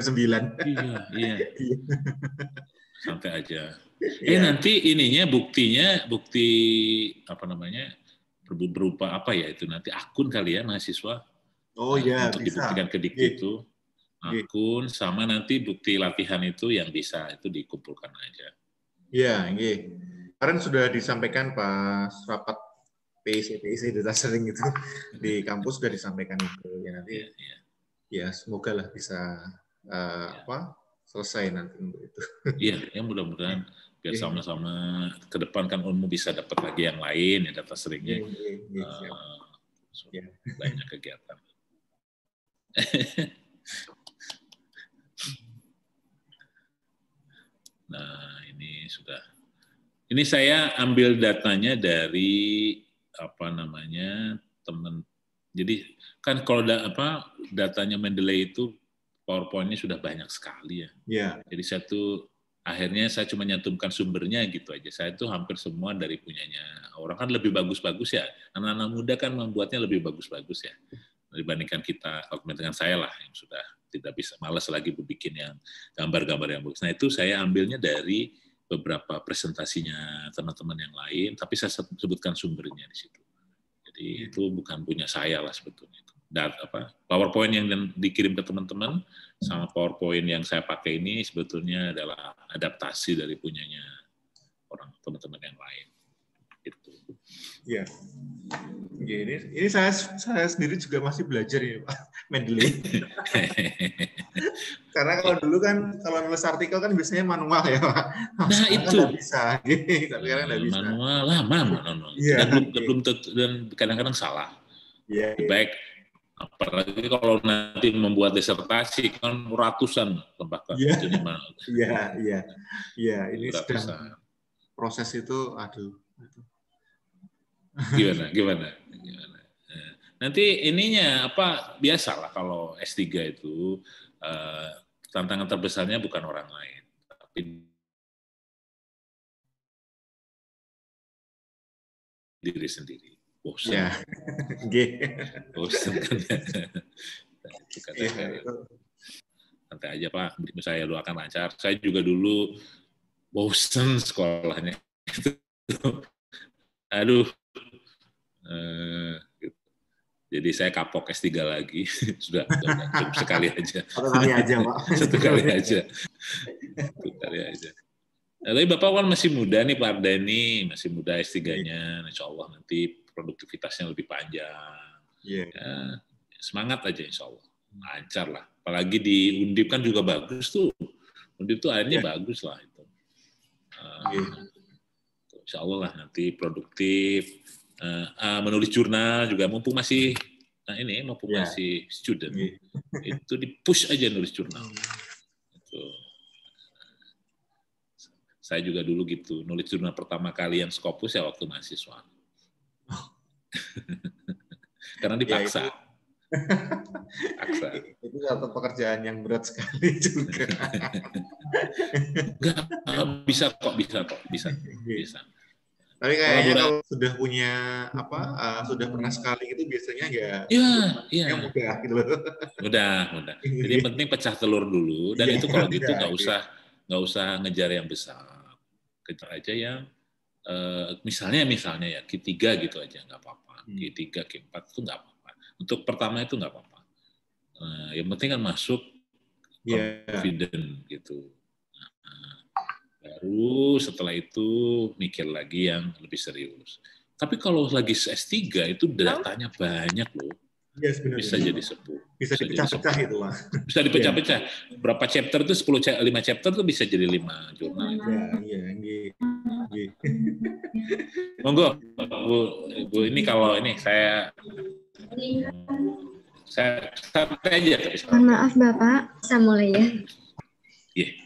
9. Iya. Iya. Santai aja. Iya. Nanti ininya bukti apa namanya berupa apa ya itu nanti akun kali ya mahasiswa. Oh iya, untuk bisa. dibuktikan ke Dikti itu akun sama nanti bukti latihan itu yang bisa itu dikumpulkan aja. Iya, kemarin sudah disampaikan pas rapat PIC data sharing itu di kampus sudah disampaikan itu ya nanti ya semoga lah bisa selesai nanti untuk itu. Iya, yang mudah-mudahan biar sama-sama ke depan kan Unmu bisa dapat lagi yang lain ya data sharingnya. Banyak kegiatan. Nah, ini sudah. Ini saya ambil datanya dari apa namanya teman. Jadi kan kalau datanya Mendeley itu PowerPoint-nya sudah banyak sekali ya. Jadi akhirnya saya cuma nyantumkan sumbernya gitu aja. Saya tuh hampir semua dari punyanya. Orang kan lebih bagus-bagus ya. Anak-anak muda kan membuatnya lebih bagus-bagus ya. Dibandingkan kita, kalau dengan saya lah yang sudah tidak bisa, malas lagi bikin yang gambar-gambar yang bagus. Nah itu saya ambilnya dari beberapa presentasinya teman-teman yang lain, tapi saya sebutkan sumbernya di situ. Jadi itu bukan punya saya lah sebetulnya. PowerPoint yang dikirim ke teman-teman sama PowerPoint yang saya pakai ini sebetulnya adalah adaptasi dari punyanya teman-teman yang lain. Gitu. Iya. Ini saya sendiri juga masih belajar ya Pak Mendeley. Karena kalau dulu kan kalau nulis artikel kan biasanya manual ya Pak. Nah itu nggak bisa. Tapi sekarang nggak bisa. Manual lama. Dan belum dan kadang-kadang salah. Baik. Apalagi kalau nanti membuat disertasi kan ratusan bahkan. Iya. Ini sedang proses itu, aduh. Gimana? Nanti ininya biasalah kalau S3 itu tantangan terbesarnya bukan orang lain, tapi diri sendiri. Bosan. Bosan kan. Santai aja Pak, saya doakan lancar. Saya juga dulu bosan sekolahnya. Aduh. Gitu. Jadi saya kapok S3 lagi. Sudah cukup sekali aja. Satu kali aja. Nah, tapi Bapak kan masih muda nih Pak Ardani, masih muda S3-nya. Insya Allah nanti produktivitasnya lebih panjang. Ya, semangat aja insya Allah. Lancar lah. Apalagi di Undip kan juga bagus tuh. Undip tuh akhirnya bagus lah itu. Insya Allah lah nanti produktif. Menulis jurnal juga mumpung masih masih student itu di push aja nulis jurnal. Saya juga dulu gitu nulis jurnal pertama kali yang Scopus ya waktu mahasiswa. Karena dipaksa. Itu satu pekerjaan yang berat sekali juga. Bisa kok. Tapi kayaknya kalau sudah punya sudah pernah sekali itu biasanya ya mudah gitu loh. Mudah. Jadi yang penting pecah telur dulu dan itu kalau gitu nggak usah ngejar yang besar. Kejar aja yang misalnya ya Q3 gitu aja nggak apa-apa. Q3, Q4 itu nggak apa-apa. Untuk pertama itu nggak apa-apa. Yang penting kan masuk confident gitu. Baru setelah itu mikir lagi yang lebih serius. Tapi kalau lagi S3 itu datanya banyak loh. Bisa jadi 10. Bisa dipecah-pecah itu, Pak. Bisa dipecah-pecah. Berapa chapter itu 5 chapter itu bisa jadi 5 jurnal. Iya. Monggo, Bu, ini kalau ini saya santai aja. Mohon maaf Bapak, saya mulai ya. Iya.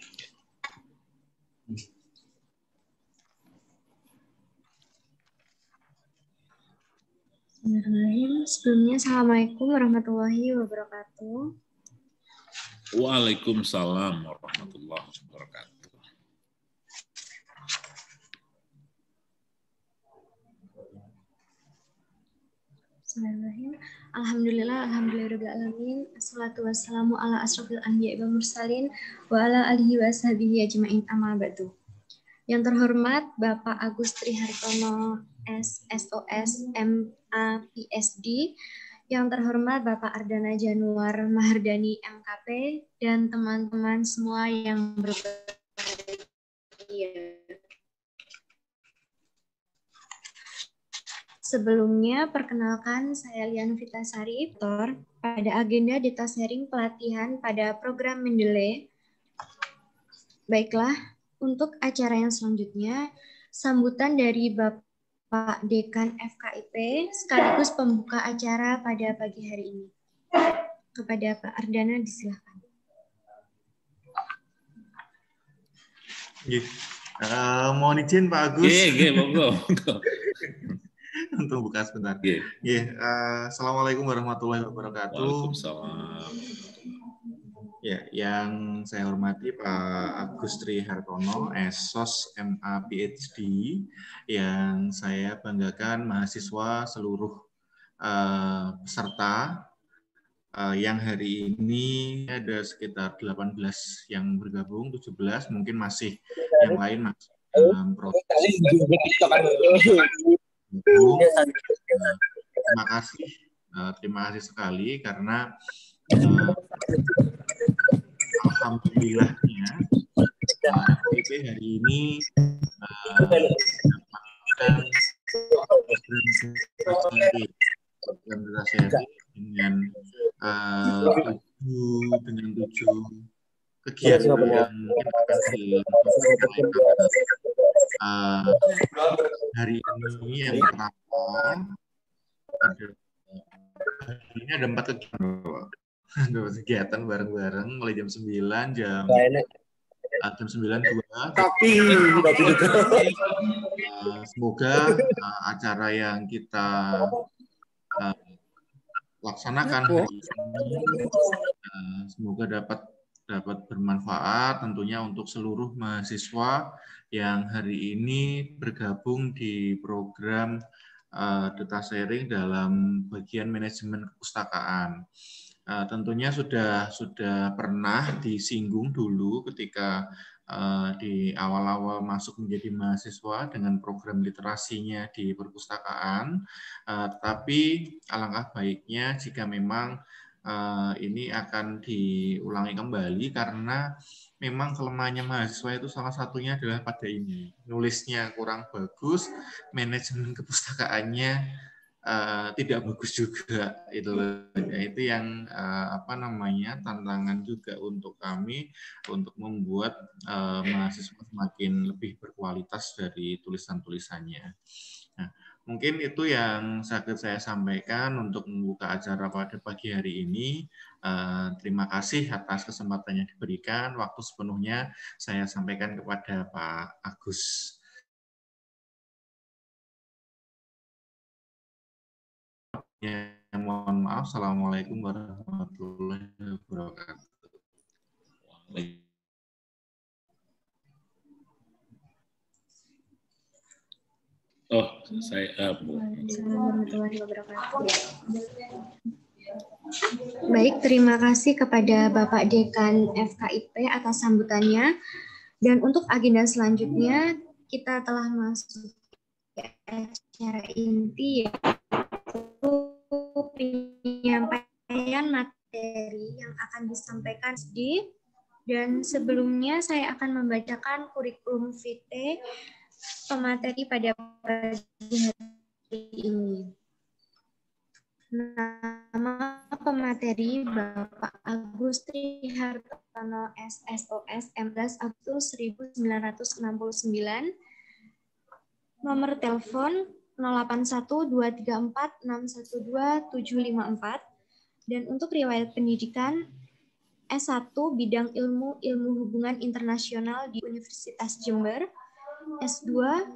Sebelumnya, Assalamualaikum warahmatullahi wabarakatuh. Waalaikumsalam warahmatullahi wabarakatuh. Bismillahirrahmanirrahim. Alhamdulillahirabbil alamin. Assalatu wassalamu ala asrofil anbiya'i wal mursalin wa ala alihi wa sahbihi ajma'in, amma ba'du. Yang terhormat Bapak Agus Trihartono SSOS MA PSD, yang terhormat Bapak Ardana Januar Mahardani MKP, dan teman-teman semua yang berbahagia. Sebelumnya, perkenalkan saya Lian Vitasari, pada agenda data sharing pelatihan pada program Mendeley. Baiklah, untuk acara yang selanjutnya, sambutan dari Bapak Dekan FKIP sekaligus pembuka acara pada pagi hari ini. Kepada Pak Ardana, disilakan. Mohon izin Pak Agus. Monggo. Untuk buka sebentar. Assalamualaikum warahmatullahi wabarakatuh. Waalaikumsalam. Ya, yang saya hormati Pak Agus Trihartono, SSOS MA PhD, yang saya banggakan mahasiswa seluruh peserta yang hari ini ada sekitar 18 yang bergabung, 17, mungkin masih yang lain masih dalam proses. Terima kasih sekali karena alhamdulillahnya FKIP hari ini mendapatkan program data sharing dengan 7 kegiatan yang mungkin akan dilakukan hari ini. Yang pertama ini ada 4 kegiatan bareng-bareng mulai jam 9 jam 9.02. Semoga acara yang kita laksanakan hari ini semoga dapat bermanfaat tentunya untuk seluruh mahasiswa yang hari ini bergabung di program data sharing dalam bagian manajemen kepustakaan. Tentunya sudah pernah disinggung dulu ketika di awal-awal masuk menjadi mahasiswa dengan program literasinya di perpustakaan. Tetapi alangkah baiknya jika memang ini akan diulangi kembali karena memang kelemahannya mahasiswa itu salah satunya adalah pada ini. Nulisnya kurang bagus, manajemen kepustakaannya tidak bagus juga. Itu yang tantangan juga untuk kami untuk membuat mahasiswa semakin lebih berkualitas dari tulisan-tulisannya. Nah, mungkin itu yang saya sampaikan untuk membuka acara pada pagi hari ini. Terima kasih atas kesempatan yang diberikan. Waktu sepenuhnya saya sampaikan kepada Pak Agus. Ya, mohon maaf. Assalamualaikum warahmatullahi wabarakatuh. Baik, terima kasih kepada Bapak Dekan FKIP atas sambutannya. Dan untuk agenda selanjutnya, kita telah masuk ke acara inti, yaitu penyampaian materi yang akan disampaikan dan sebelumnya saya akan membacakan kurikulum vitae pemateri pada pagi hari ini. Nama pemateri Bapak Agus Trihartono SSOS 14 Agustus 1969. Nomor telepon 081234612754. Dan untuk riwayat pendidikan S1 bidang ilmu hubungan internasional di Universitas Jember, S2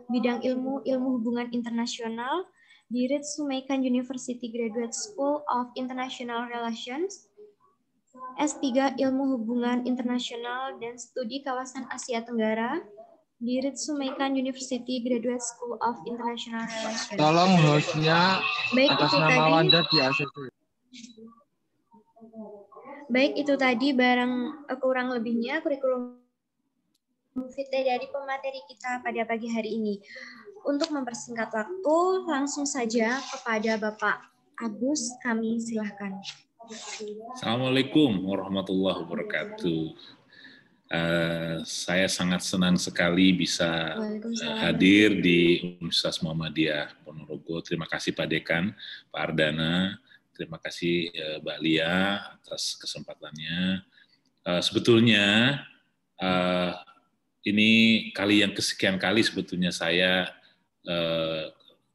bidang ilmu hubungan internasional di Ritsumeikan University Graduate School of International Relations, S3 ilmu hubungan internasional dan studi kawasan Asia Tenggara di Ritsumeikan University Graduate School of International Relations. Tolong hostnya atas nama Wanda di ACC. Baik, itu tadi kurang lebihnya kurikulum vitae dari pemateri kita pada pagi hari ini. Untuk mempersingkat waktu, langsung saja kepada Bapak Agus, kami silakan. Assalamualaikum warahmatullahi wabarakatuh. Saya sangat senang sekali bisa hadir di Universitas Muhammadiyah Ponorogo. Terima kasih Pak Dekan, Pak Ardana, terima kasih Mbak Lia atas kesempatannya. Sebetulnya ini kali yang kesekian kali sebetulnya saya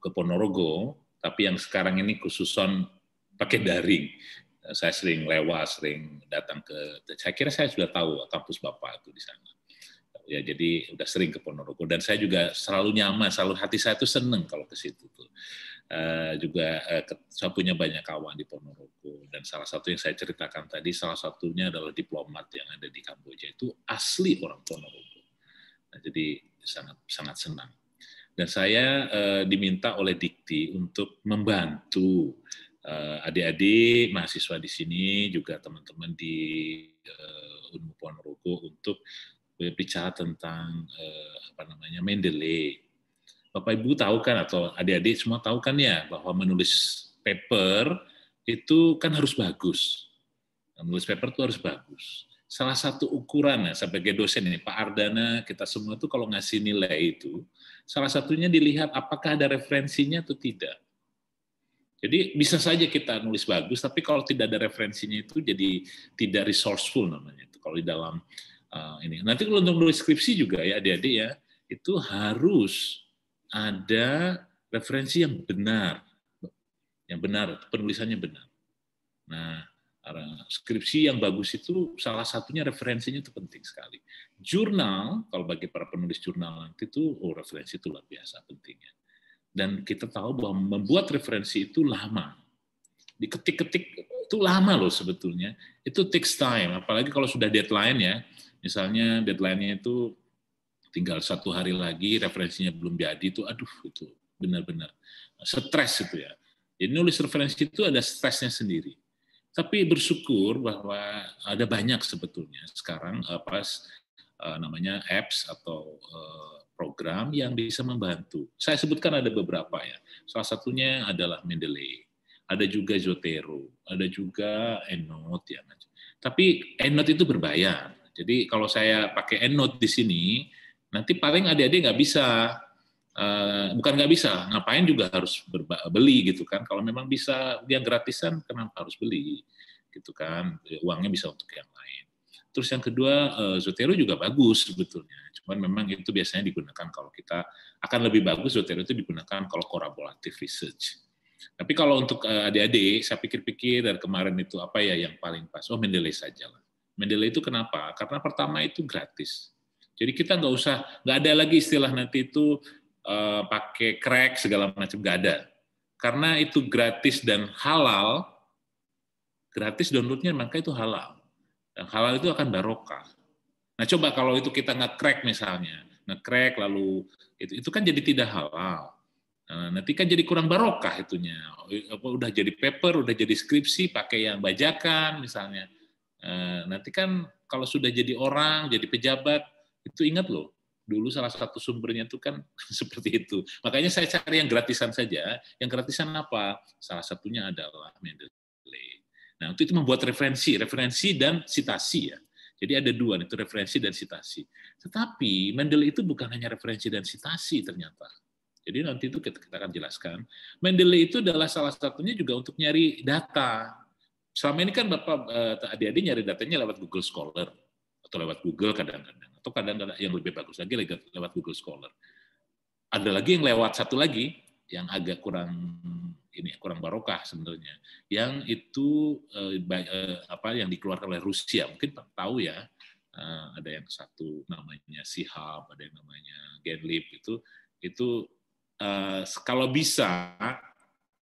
ke Ponorogo, tapi yang sekarang ini khususon pakai daring. Saya sering lewat, sering datang saya kira saya sudah tahu kampus Bapak itu di sana. Ya, jadi udah sering ke Ponorogo dan saya juga selalu nyaman, selalu hati saya itu seneng kalau ke situ tuh. Saya punya banyak kawan di Ponorogo dan salah satu yang saya ceritakan tadi, salah satunya adalah diplomat yang ada di Kamboja itu asli orang Ponorogo. Nah, jadi sangat senang. Dan saya diminta oleh Dikti untuk membantu adik-adik mahasiswa di sini, juga teman-teman di Unmu Ponorogo untuk bicara tentang Mendeley. Bapak Ibu tahu kan, atau adik-adik semua tahu kan ya, bahwa menulis paper itu kan harus bagus. Menulis paper itu harus bagus. Salah satu ukuran sebagai dosen ini, Pak Ardana, kita semua tuh kalau ngasih nilai itu, salah satunya dilihat apakah ada referensinya atau tidak. Jadi bisa saja kita nulis bagus, tapi kalau tidak ada referensinya itu jadi tidak resourceful namanya. Itu kalau di dalam ini. Nanti kalau untuk menulis skripsi juga ya adik-adik ya, itu harus ada referensi yang benar, penulisannya benar. Nah, skripsi yang bagus itu salah satunya referensinya itu penting sekali. Jurnal, kalau bagi para penulis jurnal nanti itu, referensi itu luar biasa pentingnya. Dan kita tahu bahwa membuat referensi itu lama. Diketik-ketik itu lama loh sebetulnya. Itu takes time, apalagi kalau sudah deadline ya. Misalnya deadline-nya itu tinggal 1 hari lagi, referensinya belum jadi, itu aduh, itu benar-benar stres itu ya. Jadi nulis referensi itu ada stresnya sendiri. Tapi bersyukur bahwa ada banyak sebetulnya sekarang namanya apps atau program yang bisa membantu. Saya sebutkan ada beberapa ya. Salah satunya adalah Mendeley, ada juga Zotero, ada juga EndNote ya. Tapi EndNote itu berbayar. Jadi kalau saya pakai EndNote di sini, nanti paling adik-adik nggak bisa, bukan nggak bisa, ngapain juga harus beli gitu kan. Kalau memang bisa dia gratisan, kenapa harus beli gitu kan? Uangnya bisa untuk yang lain. Terus yang kedua, Zotero juga bagus sebetulnya. Cuman memang itu biasanya digunakan kalau kita akan lebih bagus, Zotero itu digunakan kalau collaborative research. Tapi kalau untuk adik-adik, saya pikir-pikir dari kemarin itu apa ya yang paling pas? Mendeley saja lah. Mendeley itu kenapa? Karena pertama itu gratis. Jadi kita nggak ada lagi istilah nanti itu pakai crack segala macam, nggak ada. Karena itu gratis dan halal, gratis downloadnya maka itu halal. Dan halal itu akan barokah. Nah coba kalau itu kita nge-crack misalnya, nge-crack lalu itu kan jadi tidak halal. Nah, nanti kan jadi kurang barokah itunya. Udah jadi paper, udah jadi skripsi, pakai yang bajakan misalnya. Nanti kan kalau sudah jadi orang, jadi pejabat, itu ingat loh, dulu salah satu sumbernya itu kan seperti itu. Makanya saya cari yang gratisan saja. Yang gratisan apa? Salah satunya adalah Mendeley. Nah, itu membuat referensi dan citasi ya. Jadi ada dua, itu referensi dan citasi. Tetapi Mendeley itu bukan hanya referensi dan citasi ternyata. Jadi nanti itu kita akan jelaskan. Mendeley itu adalah salah satunya juga untuk nyari data. Selama ini kan Bapak adik-adik nyari datanya lewat Google Scholar atau lewat Google kadang-kadang, atau kadang-kadang yang lebih bagus lagi lewat Google Scholar. Ada lagi yang lewat satu lagi yang agak kurang barokah sebenarnya, yang itu yang dikeluarkan oleh Rusia, mungkin tahu ya, ada yang satu namanya Sihab, ada yang namanya Genlib, itu kalau bisa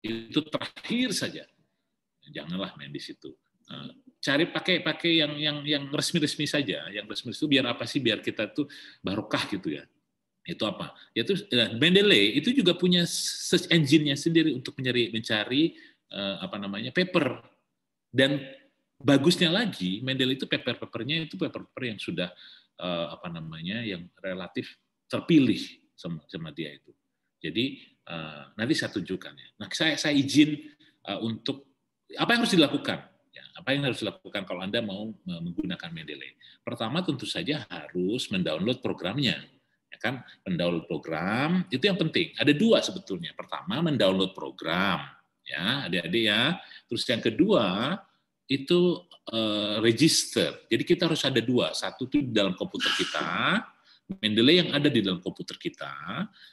itu terakhir saja, janganlah main di situ. Cari pakai yang resmi-resmi saja, yang resmi itu biar apa sih, biar kita tuh barokah gitu ya. Itu apa? Yaitu Mendeley itu juga punya search engine-nya sendiri untuk mencari paper. Dan bagusnya lagi, Mendeley itu paper-papernya itu paper-paper yang sudah yang relatif terpilih sama dia itu. Jadi nanti saya tunjukkan ya. Nah, saya izin untuk apa yang harus dilakukan. Ya, apa yang harus dilakukan kalau Anda mau menggunakan Mendeley? Pertama tentu saja harus mendownload programnya. Ya kan, mendownload program itu yang penting. Ada dua sebetulnya. Pertama mendownload program, ya adik-adik ya. Terus yang kedua itu register. Jadi kita harus ada dua. Satu itu di dalam komputer kita, Mendeley yang ada di dalam komputer kita,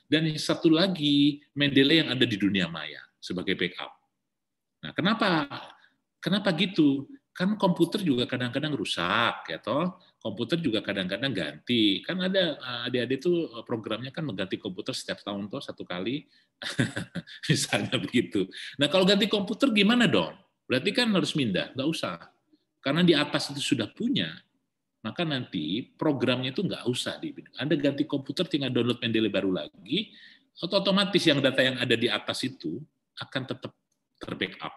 dan yang satu lagi Mendeley yang ada di dunia maya sebagai backup. Nah, kenapa gitu? Kan komputer juga kadang-kadang rusak, ya toh. Komputer juga kadang-kadang ganti. Kan ada adik-adik tuh programnya kan mengganti komputer setiap tahun toh 1 kali. Misalnya begitu. Nah, kalau ganti komputer gimana dong? Berarti kan harus pindah, nggak usah. Karena di atas itu sudah punya, maka nanti programnya itu nggak usah dipindah. Anda ganti komputer, tinggal download Mendeley baru lagi, atau otomatis yang data yang ada di atas itu akan tetap terbackup.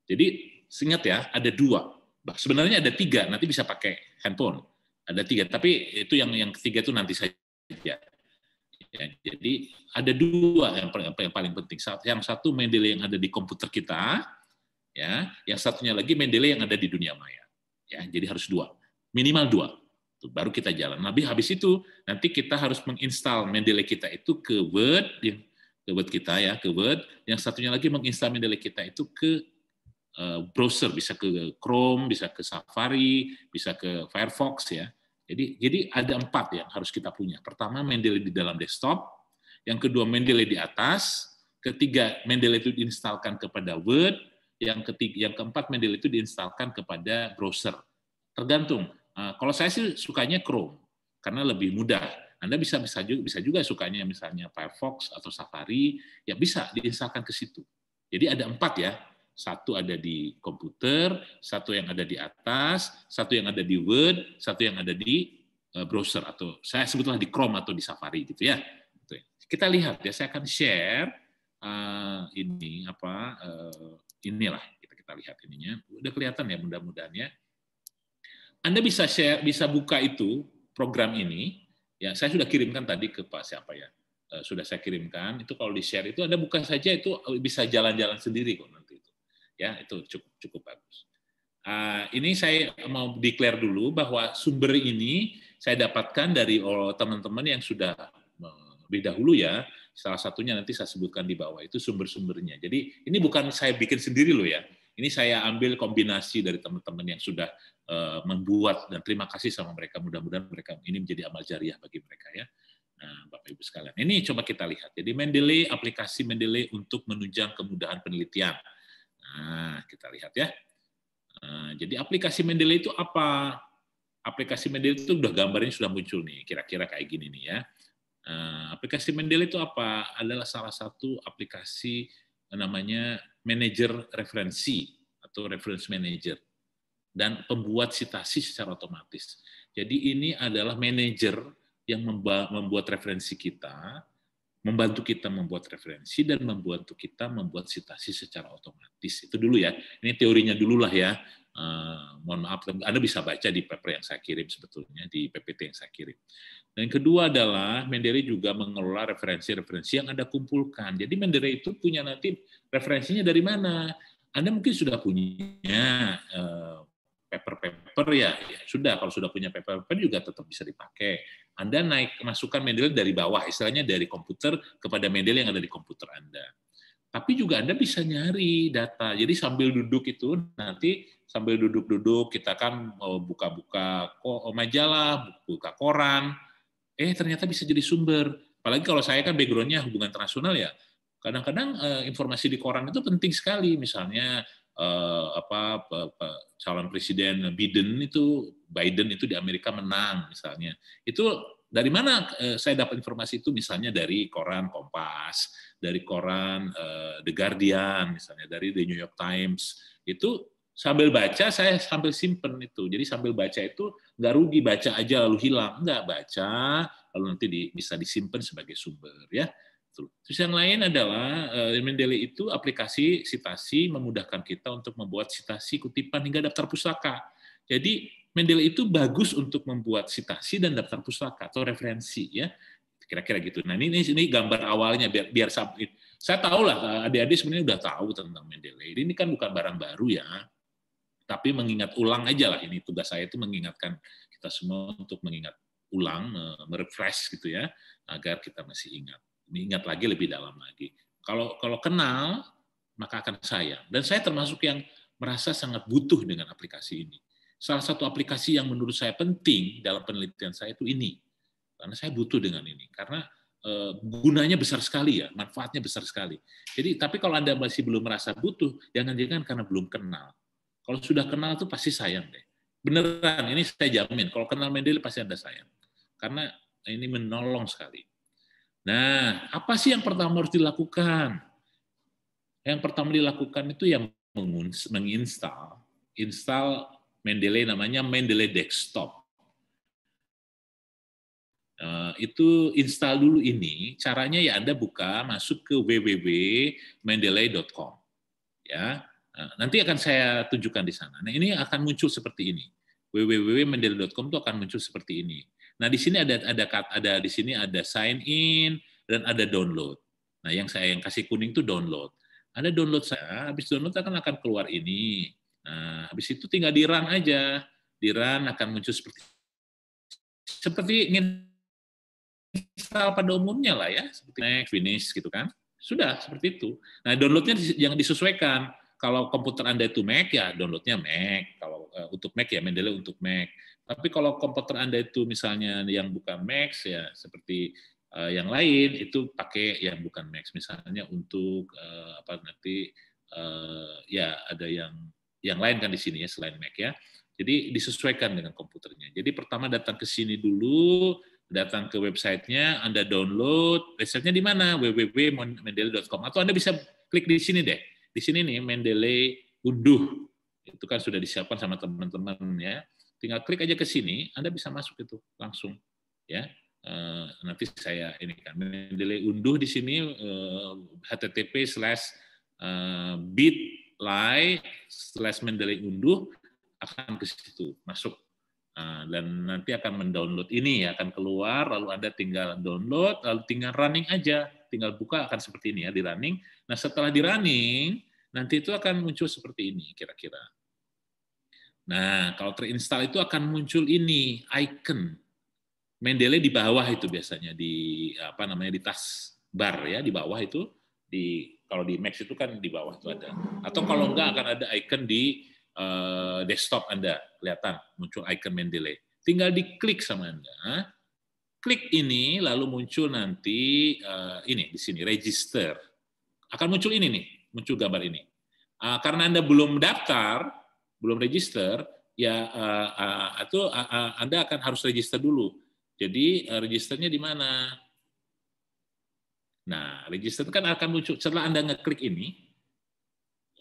Jadi ingat ya, ada 2. Sebenarnya ada 3, nanti bisa pakai handphone. Ada 3, tapi itu yang ketiga itu nanti saja. Ya, jadi ada 2 yang paling penting. Yang satu Mendeley yang ada di komputer kita, ya, yang satunya lagi Mendeley yang ada di dunia maya. Ya, jadi harus 2, minimal 2. Baru kita jalan. Habis itu nanti kita harus menginstal Mendeley kita itu ke Word, kita ya, ke Word. Yang satunya lagi menginstal Mendeley kita itu ke browser, bisa ke Chrome, bisa ke Safari, bisa ke Firefox ya. Jadi ada 4 yang harus kita punya. Pertama Mendeley di dalam desktop, yang kedua Mendeley di atas, ketiga Mendeley itu diinstalkan kepada Word, yang keempat Mendeley itu diinstalkan kepada browser. Tergantung. Kalau saya sih sukanya Chrome karena lebih mudah. Anda bisa juga sukanya misalnya Firefox atau Safari, ya bisa diinstalkan ke situ. Jadi ada 4 ya. Satu ada di komputer, satu yang ada di atas, satu yang ada di Word, satu yang ada di browser atau saya sebutlah di Chrome atau di Safari gitu ya. Kita lihat ya, saya akan share inilah kita lihat ininya. Udah kelihatan ya mudah-mudahan ya. Anda bisa share, bisa buka itu program ini. Ya, saya sudah kirimkan tadi ke Pak siapa ya. Sudah saya kirimkan. Itu kalau di-share itu Anda buka saja itu bisa jalan-jalan sendiri kok nanti itu. Ya, itu cukup bagus. Ini saya mau declare dulu bahwa sumber ini saya dapatkan dari teman-teman yang sudah lebih dahulu ya. Salah satunya nanti saya sebutkan di bawah itu sumber-sumbernya. Jadi ini bukan saya bikin sendiri loh ya. Ini saya ambil kombinasi dari teman-teman yang sudah membuat, dan terima kasih sama mereka. Mudah-mudahan mereka ini menjadi amal jariah bagi mereka ya. Nah, Bapak Ibu sekalian. Ini coba kita lihat. Jadi Mendeley, aplikasi Mendeley untuk menunjang kemudahan penelitian. Nah, kita lihat ya. Jadi aplikasi Mendeley itu apa? Aplikasi Mendeley itu udah gambarnya sudah muncul nih, kira-kira kayak gini nih ya. Aplikasi Mendeley itu apa? Adalah salah satu aplikasi namanya manajer referensi atau reference manager dan pembuat sitasi secara otomatis. Jadi ini adalah manajer yang membuat referensi kita, membantu kita membuat referensi, dan membantu kita membuat sitasi secara otomatis. Itu dulu ya. Ini teorinya dulu lah ya. Mohon maaf, Anda bisa baca di paper yang saya kirim sebetulnya, di PPT yang saya kirim. Dan kedua adalah Mendeley juga mengelola referensi-referensi yang Anda kumpulkan. Jadi Mendeley itu punya nanti referensinya dari mana? Anda mungkin sudah punya paper-paper ya sudah, kalau sudah punya paper-paper juga tetap bisa dipakai. Anda masukkan Mendeley dari bawah, istilahnya dari komputer kepada Mendeley yang ada di komputer Anda. Tapi juga Anda bisa nyari data. Jadi sambil duduk itu, nanti sambil duduk-duduk, kita kan buka-buka majalah, buka koran, ternyata bisa jadi sumber. Apalagi kalau saya kan background-nya hubungan internasional ya, kadang-kadang informasi di koran itu penting sekali. Misalnya calon presiden Biden itu di Amerika menang misalnya. Itu dari mana saya dapat informasi itu? Misalnya dari koran Kompas, dari koran The Guardian, misalnya dari The New York Times. Itu sambil baca saya sambil simpen itu. Jadi sambil baca itu nggak rugi, baca aja lalu hilang. Nggak baca lalu nanti bisa disimpan sebagai sumber ya. Terus yang lain adalah Mendeley itu aplikasi sitasi memudahkan kita untuk membuat sitasi kutipan hingga daftar pustaka. Jadi Mendeley itu bagus untuk membuat sitasi dan daftar pustaka atau referensi ya. Kira-kira gitu. Nah, ini gambar awalnya biar saya tahu lah adik-adik sebenarnya udah tahu tentang Mendeley. Ini kan bukan barang baru ya. Tapi mengingat ulang aja lah, ini tugas saya itu mengingatkan kita semua untuk mengingat ulang, merefresh gitu ya, agar kita masih ingat lagi lebih dalam lagi. Kalau kenal, maka akan sayang. Dan saya termasuk yang merasa sangat butuh dengan aplikasi ini. Salah satu aplikasi yang menurut saya penting dalam penelitian saya itu ini, karena saya butuh dengan ini, karena gunanya besar sekali ya, manfaatnya besar sekali. Jadi, tapi kalau Anda masih belum merasa butuh, jangan-jangan karena belum kenal. Kalau sudah kenal tuh pasti sayang deh. Beneran, ini saya jamin. Kalau kenal Mendeley pasti Anda sayang. Karena ini menolong sekali. Nah, apa sih yang pertama harus dilakukan? Yang pertama dilakukan itu yang menginstal. Install Mendeley, namanya Mendeley Desktop. Itu install dulu ini. Caranya ya Anda masuk ke www.mendeley.com. Ya. Nanti akan saya tunjukkan di sana. Nah, ini akan muncul seperti ini. www.mendeley.com itu akan muncul seperti ini. Nah, di sini ada di sini ada sign in dan ada download. Nah, yang kasih kuning itu download. Ada download saya, habis download akan keluar ini. Nah, habis itu tinggal di-run aja. Di-run akan muncul seperti install pada umumnya lah ya, seperti next, finish gitu kan. Sudah seperti itu. Nah, downloadnya yang disesuaikan. Kalau komputer Anda itu Mac, ya downloadnya Mac. Kalau untuk Mac, ya Mendeley untuk Mac. Tapi kalau komputer Anda itu misalnya yang bukan Mac, ya seperti yang lain, itu pakai yang bukan Mac. Misalnya untuk ya ada yang lain kan di sini ya, selain Mac ya. Jadi disesuaikan dengan komputernya. Jadi pertama datang ke sini dulu, datang ke websitenya, Anda download. Websitenya di mana? www.mendeley.com. Atau Anda bisa klik di sini deh. Di sini nih, Mendeley unduh. Itu kan sudah disiapkan sama teman-teman ya. Tinggal klik aja ke sini, Anda bisa masuk itu langsung. Ya, nanti saya ini kan Mendeley unduh di sini http://bit.ly/Mendeley unduh akan ke situ masuk. Dan nanti akan mendownload ini ya, akan keluar, lalu Anda tinggal download, lalu tinggal running aja, tinggal buka akan seperti ini ya, di running. Nah, setelah di running, nanti itu akan muncul seperti ini kira-kira. Nah, kalau terinstall itu akan muncul ini, icon. Mendeley di bawah itu biasanya, di di taskbar ya, di bawah itu, kalau di Mac itu kan di bawah itu ada. Atau kalau enggak akan ada icon di desktop Anda, kelihatan muncul icon Mendeley. Tinggal diklik sama Anda, klik ini lalu muncul nanti ini di sini register. Akan muncul ini nih, muncul gambar ini. Karena Anda belum daftar, belum register, ya Anda akan harus register dulu. Jadi registernya di mana? Nah, register kan akan muncul setelah Anda ngeklik ini.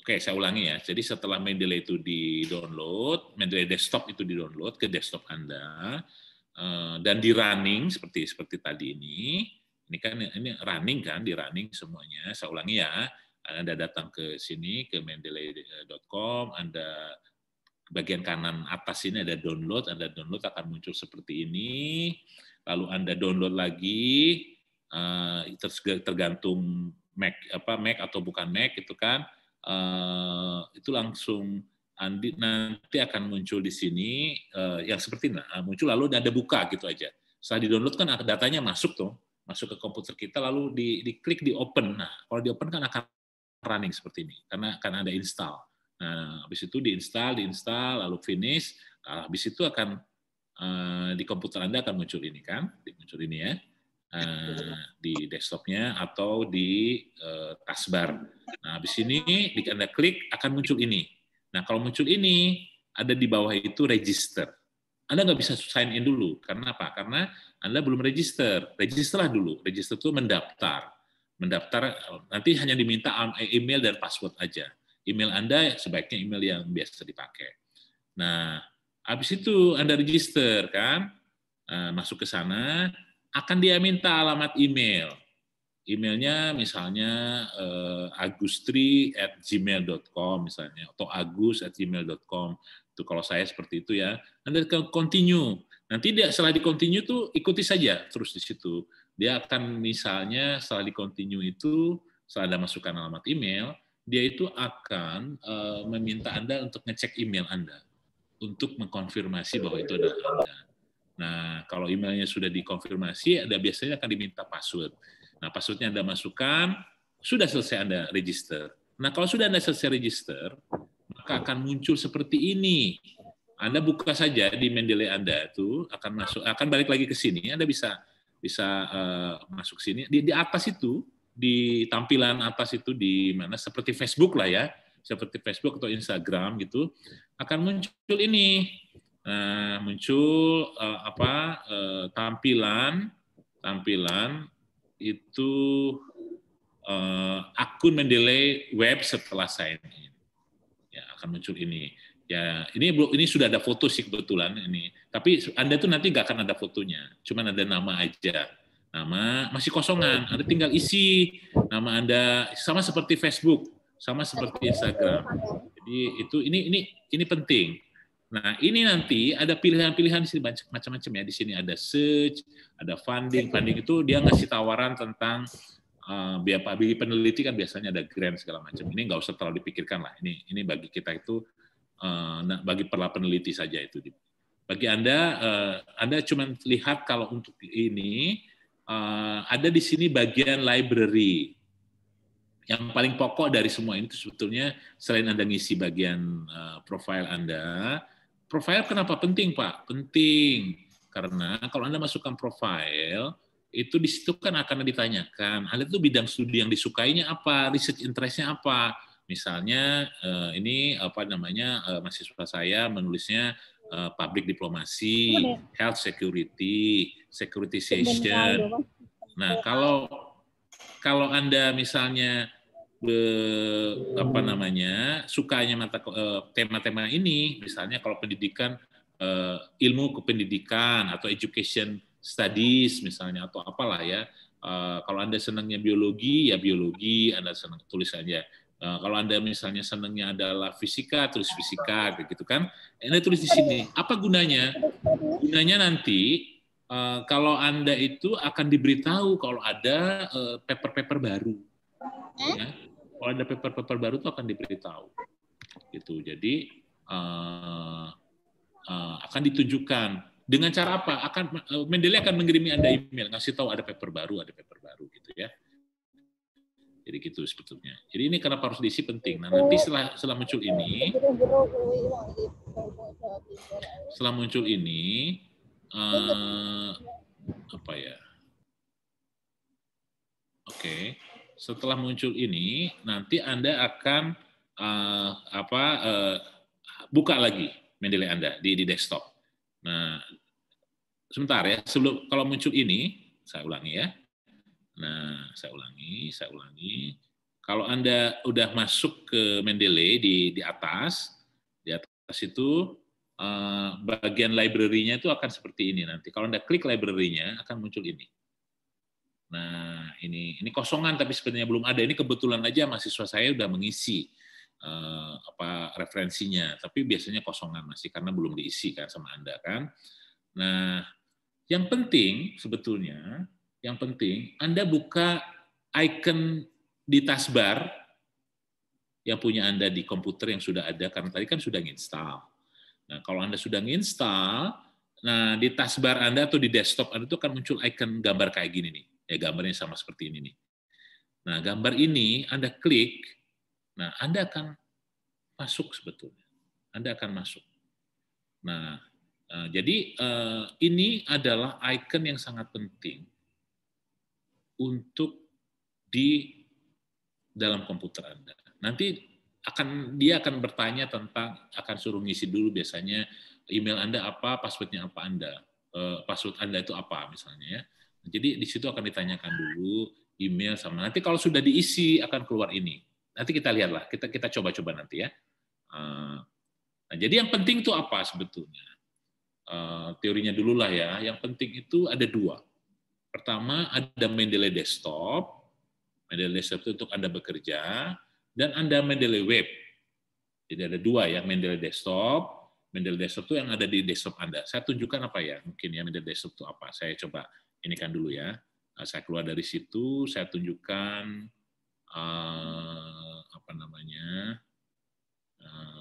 Oke, saya ulangi ya. Jadi setelah Mendeley itu di-download, Mendeley Desktop itu di-download ke desktop Anda, dan di-running seperti tadi ini kan ini running kan, di-running semuanya. Saya ulangi ya, Anda datang ke sini, ke mendeley.com, Anda bagian kanan atas ini ada download, Anda download akan muncul seperti ini, lalu Anda download lagi, tergantung Mac atau bukan Mac itu kan, itu langsung nanti akan muncul di sini yang seperti muncul lalu Anda buka gitu aja. Setelah di-download kan datanya masuk ke komputer kita lalu diklik di open. Nah, kalau di open kan akan running seperti ini karena akan ada install. Nah, habis itu diinstal lalu finish. Nah, habis itu akan di komputer Anda akan muncul ini kan, muncul ini ya. Di desktopnya atau di taskbar. Nah, habis ini Anda klik akan muncul ini. Nah, kalau muncul ini ada di bawah itu register. Anda nggak bisa sign in dulu. Karena apa? Karena Anda belum register. Registerlah dulu. Register itu mendaftar. Mendaftar nanti hanya diminta email dan password aja. Email Anda sebaiknya email yang biasa dipakai. Nah, habis itu Anda register kan, masuk ke sana. Akan dia minta alamat email. emailnya misalnya agustri@gmail.com misalnya, atau agus@gmail.com. Itu kalau saya seperti itu ya. Anda continue. Nanti dia setelah di continue tuh ikuti saja terus di situ. Dia akan misalnya setelah di continue itu, setelah Anda masukkan alamat email, dia itu akan meminta Anda untuk ngecek email Anda untuk mengkonfirmasi bahwa itu adalah Anda. Nah, kalau emailnya sudah dikonfirmasi, Anda biasanya akan diminta password. Nah, passwordnya Anda masukkan, sudah selesai Anda register. Nah, kalau sudah Anda selesai register, maka akan muncul seperti ini. Anda buka saja di Mendeley Anda itu akan balik lagi ke sini. Anda bisa masuk sini. Di atas itu, di tampilan atas itu di mana seperti Facebook lah ya, seperti Facebook atau Instagram gitu, akan muncul ini. Nah, muncul tampilan itu akun Mendeley web setelah sign in. Ya, akan muncul ini. Ya, ini sudah ada foto sih kebetulan ini. Tapi Anda tuh nanti nggak akan ada fotonya, cuman ada nama aja. Nama masih kosongan, Anda tinggal isi nama Anda, sama seperti Facebook, sama seperti Instagram. Jadi ini penting. Nah, ini nanti ada pilihan-pilihan di sini macam-macam ya. Di sini ada search, ada funding. Funding itu dia ngasih tawaran tentang bagi peneliti kan biasanya ada grant segala macam. Ini nggak usah terlalu dipikirkan lah. Ini bagi kita itu bagi para peneliti saja itu. Bagi Anda cuma lihat kalau untuk ini ada di sini bagian library. Yang paling pokok dari semua ini sebetulnya selain Anda ngisi bagian profile Anda. Profile kenapa penting, Pak? Penting karena kalau Anda masukkan profile, itu di situ kan akan ditanyakan, Anda itu bidang studi yang disukainya apa, research interest-nya apa. Misalnya ini mahasiswa saya menulisnya public diplomasi, health security, securitization. Nah, kalau Anda misalnya sukanya tema-tema ini, misalnya kalau pendidikan, ilmu kependidikan atau education studies misalnya, atau apalah ya. Kalau Anda senangnya biologi, ya biologi, Anda senang tulis saja. Kalau Anda misalnya senangnya adalah fisika, tulis fisika, kayak gitu kan. Anda tulis di sini. Apa gunanya? Gunanya nanti kalau Anda itu akan diberitahu kalau ada paper-paper baru. Ya. Kalau ada paper-paper baru itu akan diberitahu. Gitu. Jadi akan ditunjukkan. Dengan cara apa? Mendeley akan mengirimi Anda email, ngasih tahu ada paper baru gitu ya. Jadi gitu sebetulnya. Jadi ini kenapa harus diisi penting. Nah, nanti setelah muncul ini, setelah muncul ini, nanti Anda akan buka lagi Mendeley Anda di desktop. Nah, sebentar ya, kalau muncul ini, saya ulangi ya. Nah, saya ulangi. Kalau Anda udah masuk ke Mendeley di atas itu bagian library-nya itu akan seperti ini nanti. Kalau Anda klik library-nya akan muncul ini. Nah, ini kosongan tapi sebenarnya belum ada. Ini kebetulan aja mahasiswa saya udah mengisi referensinya, tapi biasanya kosongan masih karena belum diisi kan sama Anda kan. Nah, yang penting sebetulnya, Anda buka icon di taskbar yang punya Anda di komputer yang sudah ada, karena tadi kan sudah nginstal. Nah, kalau Anda sudah nginstal, nah di taskbar Anda atau di desktop Anda itu akan muncul icon gambar kayak gini nih. Ya, gambarnya sama seperti ini nih. Nah, gambar ini Anda klik, nah Anda akan masuk sebetulnya. Anda akan masuk. Nah, jadi ini adalah icon yang sangat penting untuk di dalam komputer Anda. Nanti dia akan bertanya akan suruh ngisi dulu biasanya email Anda apa, password-nya apa password Anda itu apa misalnya ya. Jadi di situ akan ditanyakan dulu email sama. Nanti kalau sudah diisi akan keluar ini. Nanti kita lihatlah, kita coba-coba nanti ya. Nah, jadi yang penting itu apa sebetulnya? Teorinya dulu lah ya. Yang penting itu ada dua. Pertama ada Mendeley Desktop, Mendeley Desktop itu untuk Anda bekerja, dan Anda Mendeley Web. Jadi ada dua ya, Mendeley Desktop. Mendeley Desktop itu yang ada di desktop Anda. Saya tunjukkan apa ya, mungkin ya Mendeley Desktop itu apa. Saya coba ini kan dulu ya. Saya keluar dari situ, saya tunjukkan apa namanya,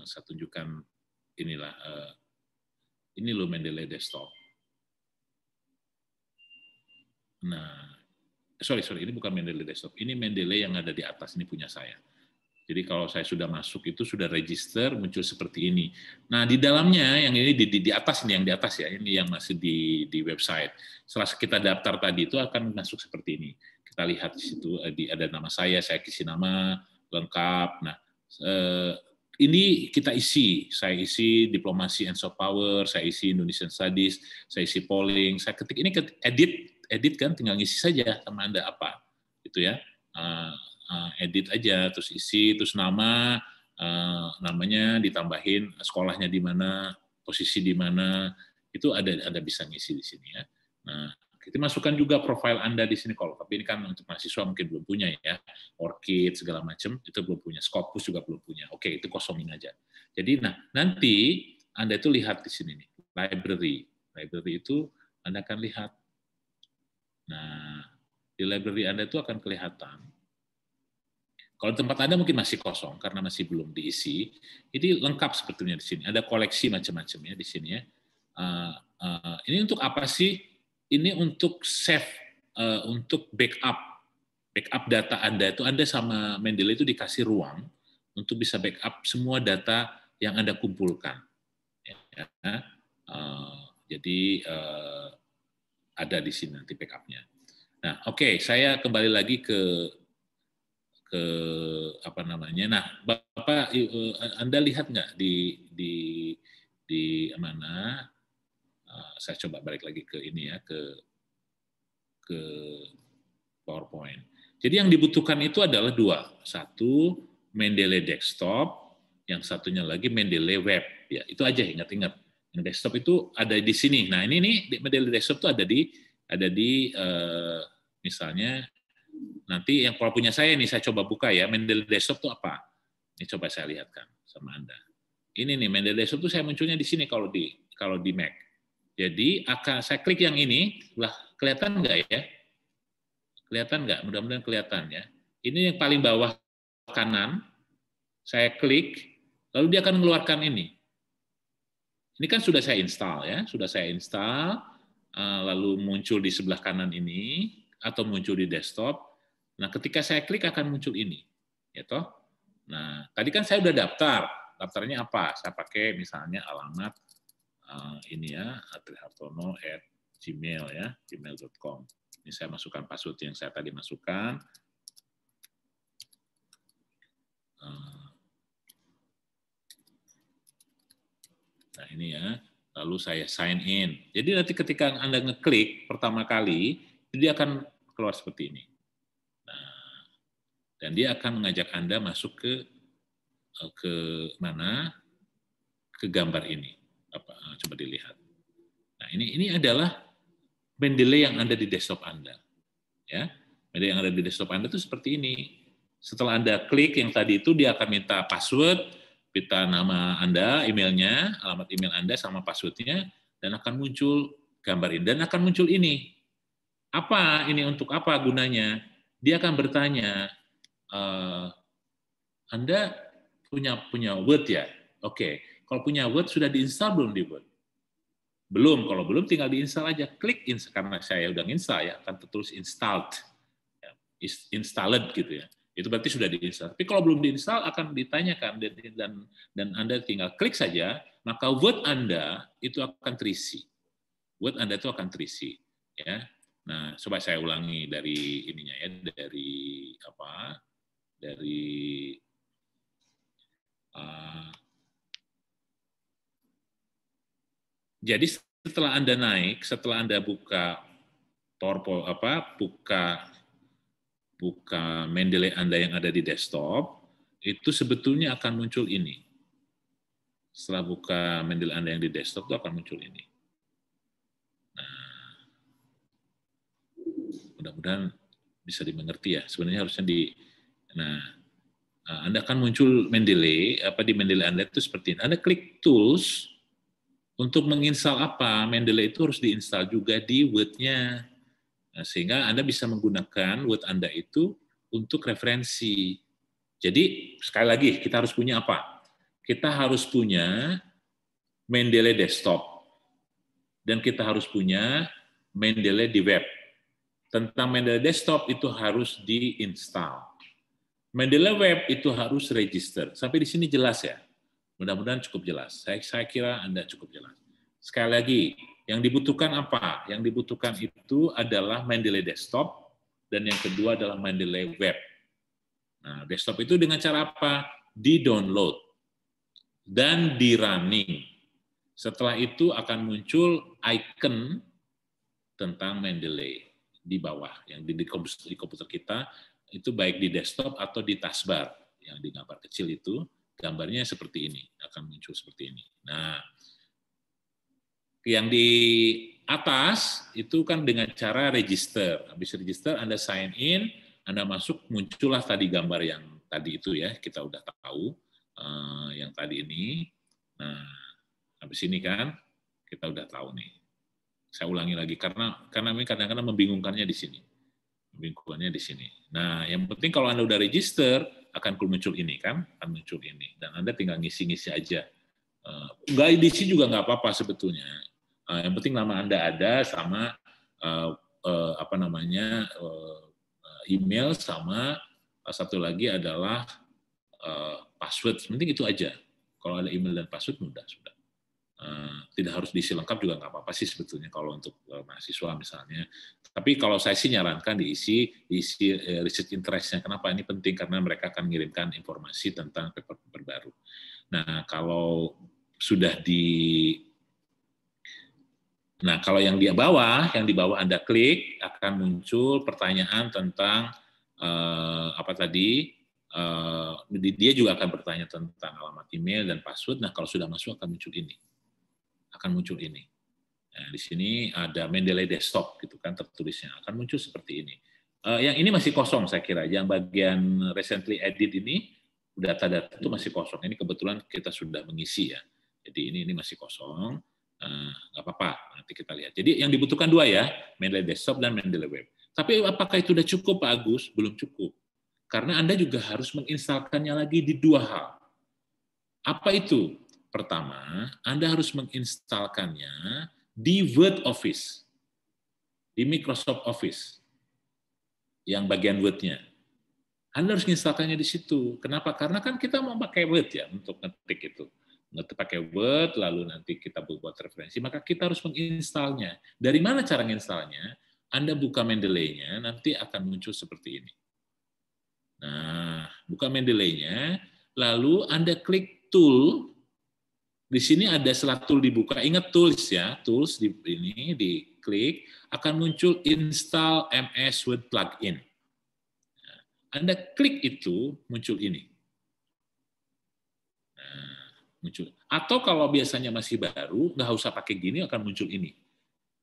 saya tunjukkan inilah, ini loh Mendeley Desktop. Nah, sorry, ini bukan Mendeley Desktop. Ini Mendeley yang ada di atas, ini punya saya. Jadi kalau saya sudah masuk itu sudah register, muncul seperti ini. Nah di dalamnya yang ini di atas ini, yang di atas ya, ini yang masih di website. Setelah kita daftar tadi itu akan masuk seperti ini. Kita lihat di situ ada nama saya isi nama lengkap. Nah ini kita isi, saya isi diplomasi and soft power, saya isi Indonesian Studies, saya isi polling, saya ketik ini edit kan, tinggal ngisi saja sama Anda apa, gitu ya. Edit aja, terus isi, terus nama, namanya ditambahin, sekolahnya di mana, posisi di mana, itu ada bisa ngisi di sini ya. Nah, kita masukkan juga profil Anda di sini kalau, tapi ini kan untuk mahasiswa mungkin belum punya ya, ORCID segala macam itu belum punya, Scopus juga belum punya. Oke, itu kosongin aja. Jadi nah nanti Anda itu lihat di sini nih, library itu Anda akan lihat. Nah, di library Anda itu akan kelihatan. Kalau tempat Anda mungkin masih kosong karena masih belum diisi, ini lengkap sebetulnya di sini. Ada koleksi macam-macam ya di sini ya. Ini untuk apa sih? Ini untuk save, untuk backup data Anda itu. Anda sama Mendeley itu dikasih ruang untuk bisa backup semua data yang Anda kumpulkan. Ya. Jadi ada di sini nanti backupnya. Nah, oke, saya kembali lagi ke apa namanya. Nah, Bapak Anda lihat nggak di mana? Saya coba balik lagi ke ini ya, ke PowerPoint. Jadi yang dibutuhkan itu adalah dua. Satu Mendeley Desktop, yang satunya lagi Mendeley Web. Ya, itu aja ingat-ingat. Yang desktop itu ada di sini. Nah, ini nih Mendeley Desktop itu ada di misalnya nanti yang kalau punya saya nih, saya coba buka ya, Mendeley Desktop itu apa? Ini coba saya lihatkan sama Anda. Ini nih, Mendeley Desktop itu saya munculnya di sini kalau di Mac. Jadi akan saya klik yang ini, lah kelihatan nggak ya? Kelihatan nggak? Mudah-mudahan kelihatan ya. Ini yang paling bawah kanan, saya klik, lalu dia akan mengeluarkan ini. Ini kan sudah saya install ya, sudah saya install, lalu muncul di sebelah kanan ini, atau muncul di desktop. Nah, ketika saya klik akan muncul ini, ya toh. Nah, tadi kan saya udah daftar. Daftarnya apa? Saya pakai misalnya alamat ini ya, atrihartono@gmail ya, gmail.com. Ini saya masukkan password yang saya tadi masukkan. Nah, ini ya. Lalu saya sign in. Jadi nanti ketika Anda ngeklik pertama kali, dia akan keluar seperti ini. Dan dia akan mengajak Anda masuk ke mana? Ke gambar ini. Coba dilihat. Nah, ini adalah Mendeley yang ada di desktop Anda. Ya, Mendeley yang ada di desktop Anda itu seperti ini. Setelah Anda klik yang tadi itu, dia akan minta password, minta nama Anda, emailnya, alamat email Anda sama passwordnya, dan akan muncul gambar ini. Dan akan muncul ini. Apa ini, untuk apa gunanya? Dia akan bertanya, Anda punya Word ya? Oke. Kalau punya Word, sudah diinstal belum di Word? Belum. Kalau belum, tinggal diinstal aja. Klik install, karena saya udah install ya, akan tertulis installed. Installed gitu ya. Itu berarti sudah diinstal. Tapi kalau belum diinstal, akan ditanyakan, dan Anda tinggal klik saja, maka Word Anda itu akan terisi. Word Anda itu akan terisi. Ya. Nah, coba saya ulangi dari ininya ya, jadi setelah Anda naik, setelah Anda buka PowerPoint, buka Mendeley Anda yang ada di desktop, itu sebetulnya akan muncul ini. Setelah buka Mendeley Anda yang di desktop, itu akan muncul ini. Nah, mudah-mudahan bisa dimengerti ya. Sebenarnya harusnya Anda akan muncul Mendeley, di Mendeley Anda itu seperti ini. Anda klik Tools, untuk menginstal apa? Mendeley itu harus diinstal juga di Word-nya. Nah, sehingga Anda bisa menggunakan Word Anda itu untuk referensi. Jadi, sekali lagi, kita harus punya apa? Kita harus punya Mendeley Desktop. Dan kita harus punya Mendeley di web. Tentang Mendeley Desktop itu harus diinstal. Mendeley Web itu harus register. Sampai di sini jelas ya? Mudah-mudahan cukup jelas. Saya kira Anda cukup jelas. Sekali lagi, yang dibutuhkan apa? Yang dibutuhkan itu adalah Mendeley Desktop, dan yang kedua adalah Mendeley Web. Nah, desktop itu dengan cara apa? Di-download dan di-running. Setelah itu akan muncul icon tentang Mendeley di bawah, yang di komputer kita, itu baik di desktop atau di taskbar, yang di gambar kecil itu, gambarnya seperti ini, akan muncul seperti ini. Nah, yang di atas itu kan dengan cara register. Habis register, Anda sign in, Anda masuk, muncullah tadi gambar yang tadi itu ya, kita udah tahu, yang tadi ini. Nah, habis ini kan, kita udah tahu nih. Saya ulangi lagi, karena ini kadang-kadang membingungkannya di sini. Membingungkannya di sini. Nah, yang penting kalau Anda udah register, akan muncul ini kan, akan muncul ini. Dan Anda tinggal ngisi-ngisi aja. Nggak diisi juga nggak apa-apa sebetulnya. Yang penting nama Anda ada sama email, sama satu lagi adalah password. Penting itu aja. Kalau ada email dan password sudah. Tidak harus diisi lengkap juga nggak apa-apa sih sebetulnya kalau untuk mahasiswa misalnya. Tapi kalau saya sih nyarankan diisi research interest-nya. Kenapa ini penting? Karena mereka akan mengirimkan informasi tentang paper baru. Nah, kalau kalau yang di bawah Anda klik, akan muncul pertanyaan tentang dia juga akan bertanya tentang alamat email dan password. Nah, kalau sudah masuk akan muncul ini. Nah, di sini ada Mendeley Desktop gitu kan tertulisnya, akan muncul seperti ini. Yang ini masih kosong saya kira. Yang bagian recently edit ini data-data itu masih kosong. Ini kebetulan kita sudah mengisi ya. Jadi ini masih kosong. Nggak apa-apa, nanti kita lihat. Jadi yang dibutuhkan dua ya, Mendeley Desktop dan Mendeley Web. Tapi apakah itu sudah cukup Pak Agus? Belum cukup. Karena Anda juga harus menginstalkannya lagi di dua hal. Apa itu? Pertama, Anda harus menginstalkannya di Word Office, di Microsoft Office, yang bagian Word-nya. Anda harus menginstalkannya di situ. Kenapa? Karena kan kita mau pakai Word ya, untuk ngetik itu. Ngetik pakai Word, lalu nanti kita buat referensi, maka kita harus menginstalnya. Dari mana cara menginstalnya? Anda buka Mendeley-nya, nanti akan muncul seperti ini. Nah, buka Mendeley-nya, lalu Anda klik Tool. Di sini ada setelah tool dibuka, ingat tools ya, tools ini diklik, akan muncul install MS Word plugin. Anda klik itu, muncul ini. Nah, muncul. Atau kalau biasanya masih baru, nggak usah pakai gini, akan muncul ini.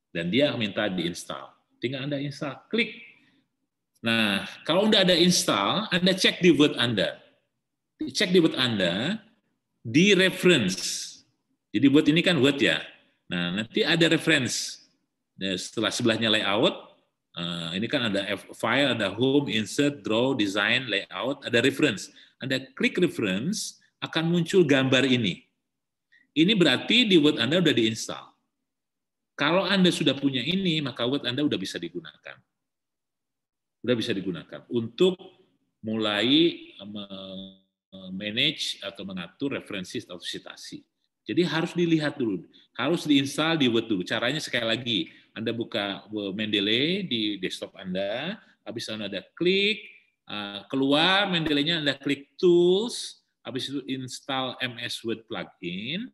Dan dia minta diinstal. Tinggal Anda install, klik. Nah, kalau udah ada install, Anda cek di Word Anda. Cek di Word Anda, di reference. Jadi Word ini kan Word ya. Nah, nanti ada reference. Setelah sebelahnya layout, ini kan ada file, ada home, insert, draw, design, layout, ada reference. Anda klik reference, akan muncul gambar ini. Ini berarti di Word Anda sudah diinstal. Kalau Anda sudah punya ini, maka Word Anda sudah bisa digunakan. Sudah bisa digunakan untuk mulai manage atau mengatur referensi atau citasi. Jadi harus dilihat dulu, harus diinstal di Word dulu. Caranya sekali lagi, Anda buka Mendeley di desktop Anda, habis Anda ada klik, keluar Mendeley-nya Anda klik Tools, habis itu install MS Word plugin,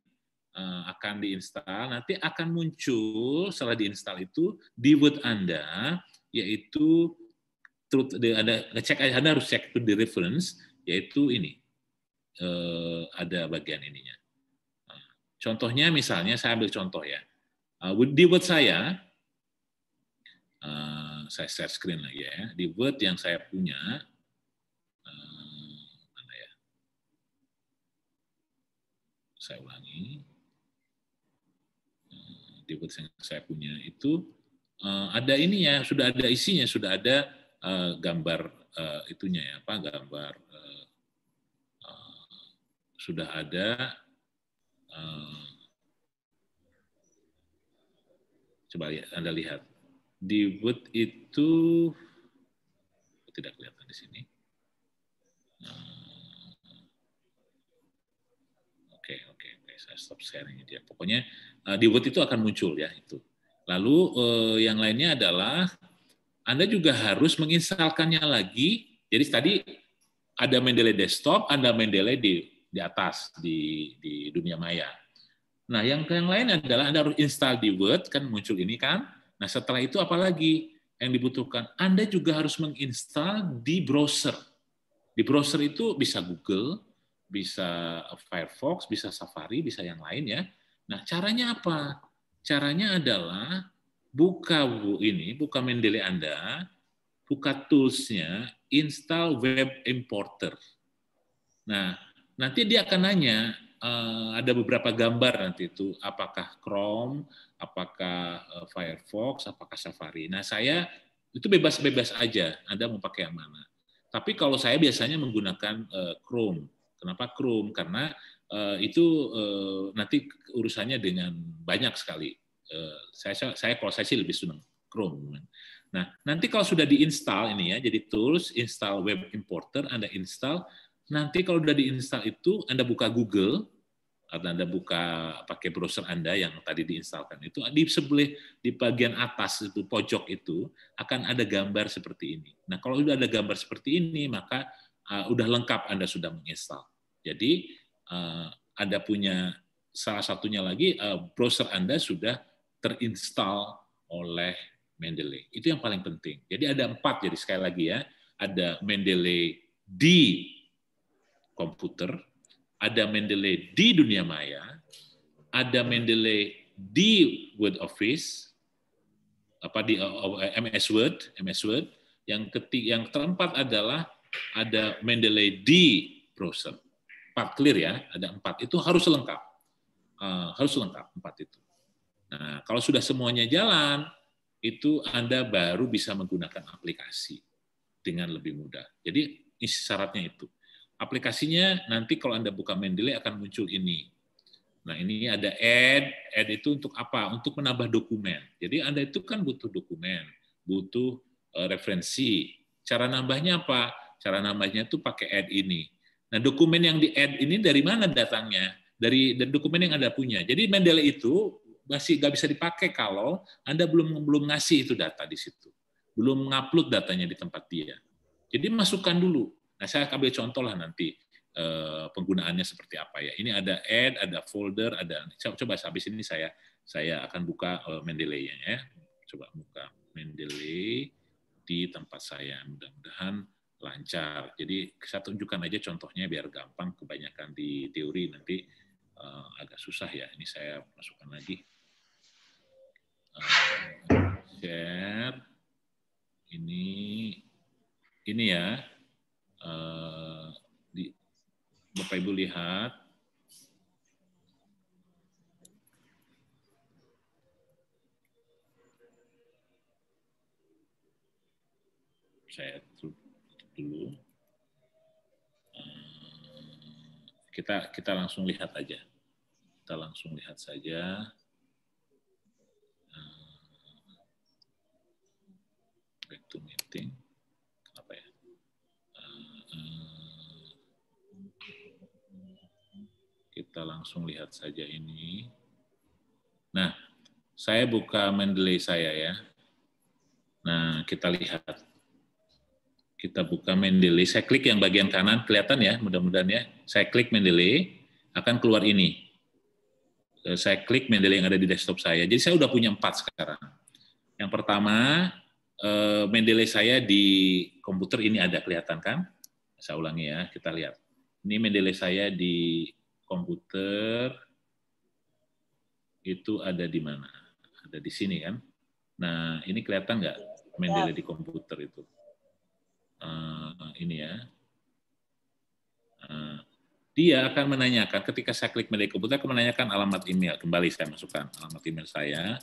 akan diinstal, nanti akan muncul setelah diinstal itu di Word Anda, yaitu Anda harus cek itu di reference, yaitu ini, ada bagian ininya. Contohnya misalnya, saya ambil contoh ya. Di Word saya, saya share screen lagi ya. Di Word yang saya punya, mana ya? Saya ulangi. Di Word yang saya punya itu ada ininya, sudah ada isinya, sudah ada gambar itunya ya, apa gambar sudah ada. Coba lihat, Anda lihat di Word itu tidak kelihatan di sini. Oke, saya stop sharing dia. Pokoknya di Word itu akan muncul ya itu. Lalu yang lainnya adalah Anda juga harus menginstalkannya lagi. Jadi tadi ada Mendeley desktop, ada Mendeley di atas di dunia maya. Nah, yang lain adalah Anda harus install di Word, kan muncul ini kan. Nah, setelah itu apa lagi yang dibutuhkan? Anda juga harus menginstal di browser. Di browser itu bisa Google, bisa Firefox, bisa Safari, bisa yang lain ya. Nah, caranya apa? Caranya adalah buka Mendeley Anda, buka tools-nya, install web importer. Nah, nanti dia akan nanya, ada beberapa gambar nanti itu, apakah Chrome, apakah Firefox, apakah Safari. Nah, saya itu bebas-bebas aja, Anda mau pakai yang mana. Tapi kalau saya biasanya menggunakan Chrome. Kenapa Chrome? Karena itu nanti urusannya dengan banyak sekali. Kalau saya sih lebih senang Chrome. Nah, nanti kalau sudah diinstal ini ya, jadi tools, install web importer, Anda install. Nanti kalau sudah diinstal itu, Anda buka Google, atau Anda buka pakai browser Anda yang tadi diinstalkan itu, di bagian atas itu, pojok itu, akan ada gambar seperti ini. Nah, kalau sudah ada gambar seperti ini, maka udah lengkap Anda sudah menginstal. Jadi, Anda punya salah satunya lagi, browser Anda sudah terinstall oleh Mendeley. Itu yang paling penting. Jadi ada 4, jadi sekali lagi ya, ada Mendeley di komputer, ada Mendeley di dunia maya, ada Mendeley di Word Office, di MS Word. Yang keempat adalah ada Mendeley di browser. 4 clear ya, ada 4. Itu harus lengkap. Harus lengkap 4 itu. Nah, kalau sudah semuanya jalan, itu Anda baru bisa menggunakan aplikasi dengan lebih mudah. Jadi syaratnya itu. Aplikasinya nanti kalau Anda buka Mendeley akan muncul ini. Nah, ini ada add itu untuk apa? Untuk menambah dokumen. Jadi Anda itu kan butuh dokumen, butuh referensi. Cara nambahnya apa? Cara nambahnya itu pakai add ini. Nah, dokumen yang di add ini dari mana datangnya? Dari dokumen yang Anda punya. Jadi Mendeley itu masih nggak bisa dipakai kalau Anda belum ngasih itu data di situ. Belum ngupload datanya di tempat dia. Jadi masukkan dulu. Nah, saya ambil contoh lah nanti penggunaannya seperti apa ya. Ini ada add, ada folder, ada. Coba habis ini saya akan buka Mendeley-nya ya. Coba buka Mendeley di tempat saya. Mudah-mudahan lancar. Jadi saya tunjukkan aja contohnya biar gampang. Kebanyakan di teori nanti agak susah ya. Ini saya masukkan lagi. Share. Ini ya. Bapak Ibu lihat. Saya tutup dulu. Kita langsung lihat aja. Kita langsung lihat saja. Back to meeting. Apa ya? Kita langsung lihat saja ini. Nah, saya buka Mendeley saya ya. Nah, kita lihat. Kita buka Mendeley. Saya klik yang bagian kanan, kelihatan ya, mudah-mudahan ya. Saya klik Mendeley, akan keluar ini. Saya klik Mendeley yang ada di desktop saya. Jadi saya udah punya 4 sekarang. Yang pertama, Mendeley saya di komputer ini ada, kelihatan kan? Saya ulangi ya, kita lihat. Ini Mendeley saya di komputer, itu ada di mana? Ada di sini kan? Nah, ini kelihatan nggak? Mendeley di komputer itu. Ini ya. Dia akan menanyakan, ketika saya klik Mendeley komputer, akan menanyakan alamat email. Kembali saya masukkan alamat email saya.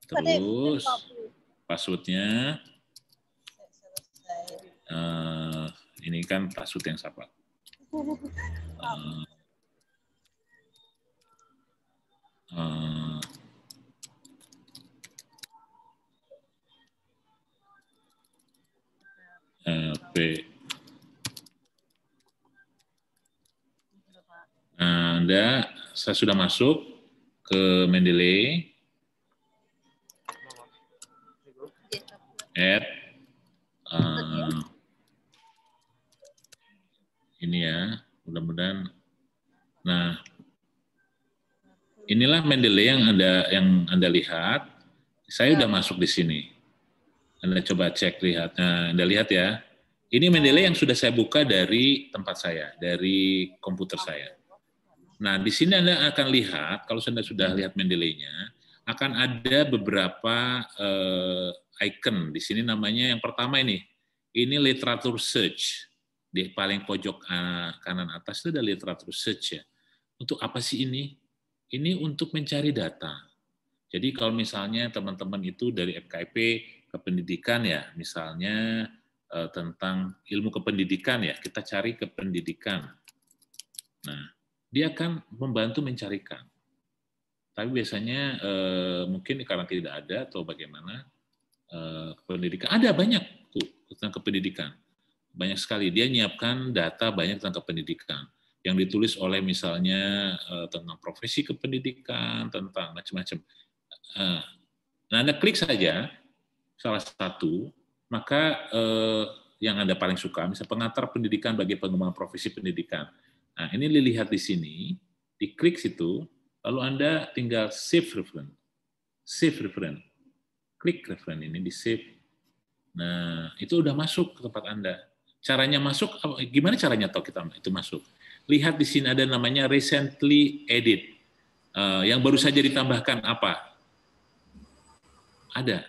Terus passwordnya. Ini kan password yang sama. Saya sudah masuk ke Mendeley. Ini ya, mudah-mudahan. Nah, inilah Mendeley yang Anda lihat. Saya sudah masuk di sini. Anda coba cek lihat. Nah, Anda lihat ya. Ini Mendeley yang sudah saya buka dari tempat saya, dari komputer saya. Nah, di sini Anda akan lihat, kalau Anda sudah lihat Mendeley-nya, akan ada beberapa icon. Di sini namanya yang pertama ini literatur search. Di paling pojok kanan atas itu ada literatur search ya. Untuk apa sih ini? Ini untuk mencari data. Jadi kalau misalnya teman-teman itu dari FKIP ke pendidikan ya, misalnya tentang ilmu kependidikan ya, kita cari kependidikan. Nah, dia akan membantu mencarikan. Tapi biasanya mungkin karena tidak ada atau bagaimana, pendidikan ada banyak tuh tentang kependidikan. Banyak sekali dia nyiapkan data banyak tentang kependidikan yang ditulis oleh misalnya tentang profesi kependidikan, tentang macam-macam. Nah, Anda klik saja salah satu, maka yang Anda paling suka, misalnya pengantar pendidikan bagi pengembangan profesi pendidikan. Nah, ini dilihat di sini, diklik situ, lalu Anda tinggal save reference. Save reference. Klik reference ini di save. Nah, itu udah masuk ke tempat Anda. Caranya masuk, gimana caranya tahu kita itu masuk? Lihat di sini ada namanya recently edit. Yang baru saja ditambahkan apa? Ada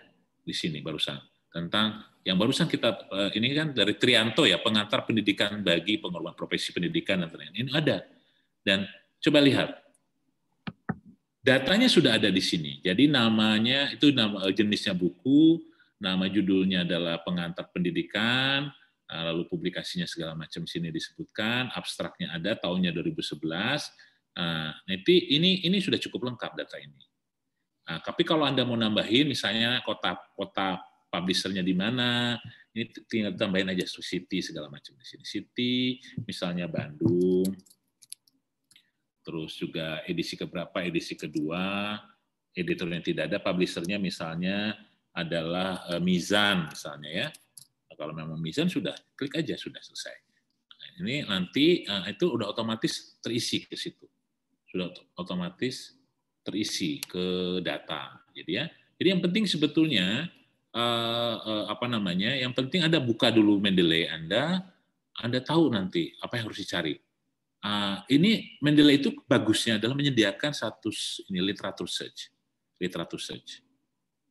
di sini barusan. Tentang yang barusan kita, ini kan dari Trianto ya, pengantar pendidikan bagi pengembangan profesi pendidikan dan lain-lain. Ini ada. Dan coba lihat. Datanya sudah ada di sini. Jadi namanya, itu nama jenisnya buku, nama judulnya adalah pengantar pendidikan, lalu publikasinya segala macam sini disebutkan, abstraknya ada, tahunnya 2011. Ini sudah cukup lengkap data ini. Nah, tapi kalau Anda mau nambahin, misalnya kota publishernya di mana, ini tinggal tambahin aja city segala macam di sini. City, misalnya Bandung. Terus juga edisi keberapa, edisi kedua, editor yang tidak ada, publishernya misalnya adalah Mizan misalnya ya. Kalau memang Mizan sudah klik aja sudah selesai. Nah, ini nanti itu udah otomatis terisi ke situ, sudah otomatis terisi ke data. Jadi ya, jadi yang penting sebetulnya yang penting Anda buka dulu Mendeley Anda tahu nanti apa yang harus dicari. Ini Mendeley itu bagusnya adalah menyediakan satu ini literatur search.